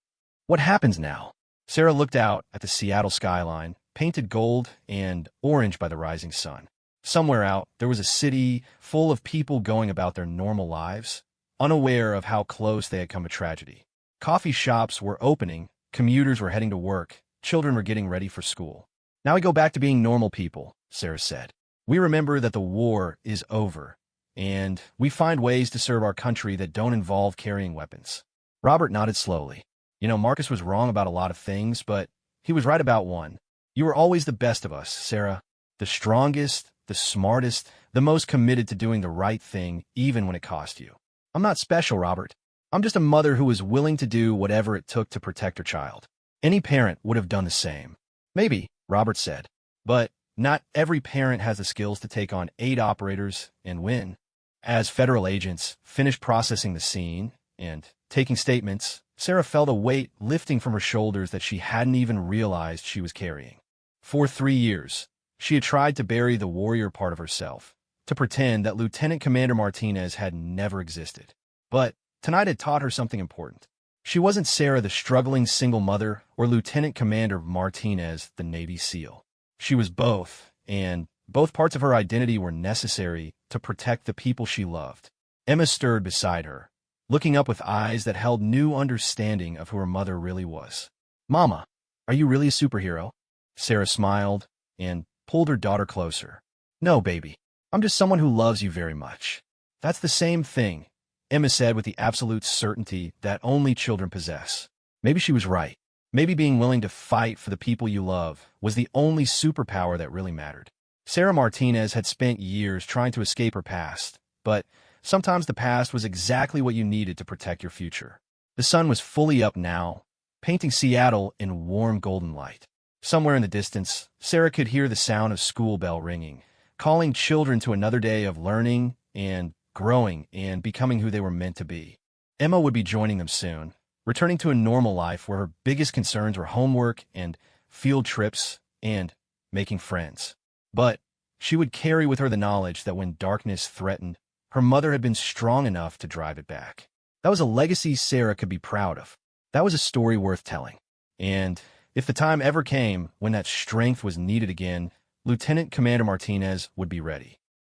"What happens now?" Sarah looked out at the Seattle skyline, painted gold and orange by the rising sun. Somewhere out, there was a city full of people going about their normal lives, unaware of how close they had come to tragedy. Coffee shops were opening, commuters were heading to work, children were getting ready for school. "Now we go back to being normal people," Sarah said. "We remember that the war is over, and we find ways to serve our country that don't involve carrying weapons." Robert nodded slowly. Marcus was wrong about a lot of things, but he was right about one. "You were always the best of us, Sarah. The strongest, the smartest, the most committed to doing the right thing, even when it cost you." "I'm not special, Robert. I'm just a mother who was willing to do whatever it took to protect her child. Any parent would have done the same." "Maybe," Robert said, "but not every parent has the skills to take on 8 operators and win." As federal agents finished processing the scene and taking statements, Sarah felt a weight lifting from her shoulders that she hadn't even realized she was carrying. For 3 years, she had tried to bury the warrior part of herself, to pretend that Lieutenant Commander Martinez had never existed. But tonight had taught her something important. She wasn't Sarah, the struggling single mother, or Lieutenant Commander Martinez, the Navy SEAL. She was both, and both parts of her identity were necessary to protect the people she loved. Emma stirred beside her, looking up with eyes that held new understanding of who her mother really was. "Mama, are you really a superhero?" Sarah smiled and pulled her daughter closer. "No, baby. I'm just someone who loves you very much." "That's the same thing," Emma said with the absolute certainty that only children possess. Maybe she was right. Maybe being willing to fight for the people you love was the only superpower that really mattered. Sarah Martinez had spent years trying to escape her past, but sometimes the past was exactly what you needed to protect your future. The sun was fully up now, painting Seattle in warm golden light. Somewhere in the distance, Sarah could hear the sound of school bell ringing, calling children to another day of learning and growing and becoming who they were meant to be. Emma would be joining them soon, returning to a normal life where her biggest concerns were homework and field trips and making friends. But she would carry with her the knowledge that when darkness threatened, her mother had been strong enough to drive it back. That was a legacy Sarah could be proud of. That was a story worth telling. And if the time ever came when that strength was needed again, Lieutenant Commander Martinez would be ready.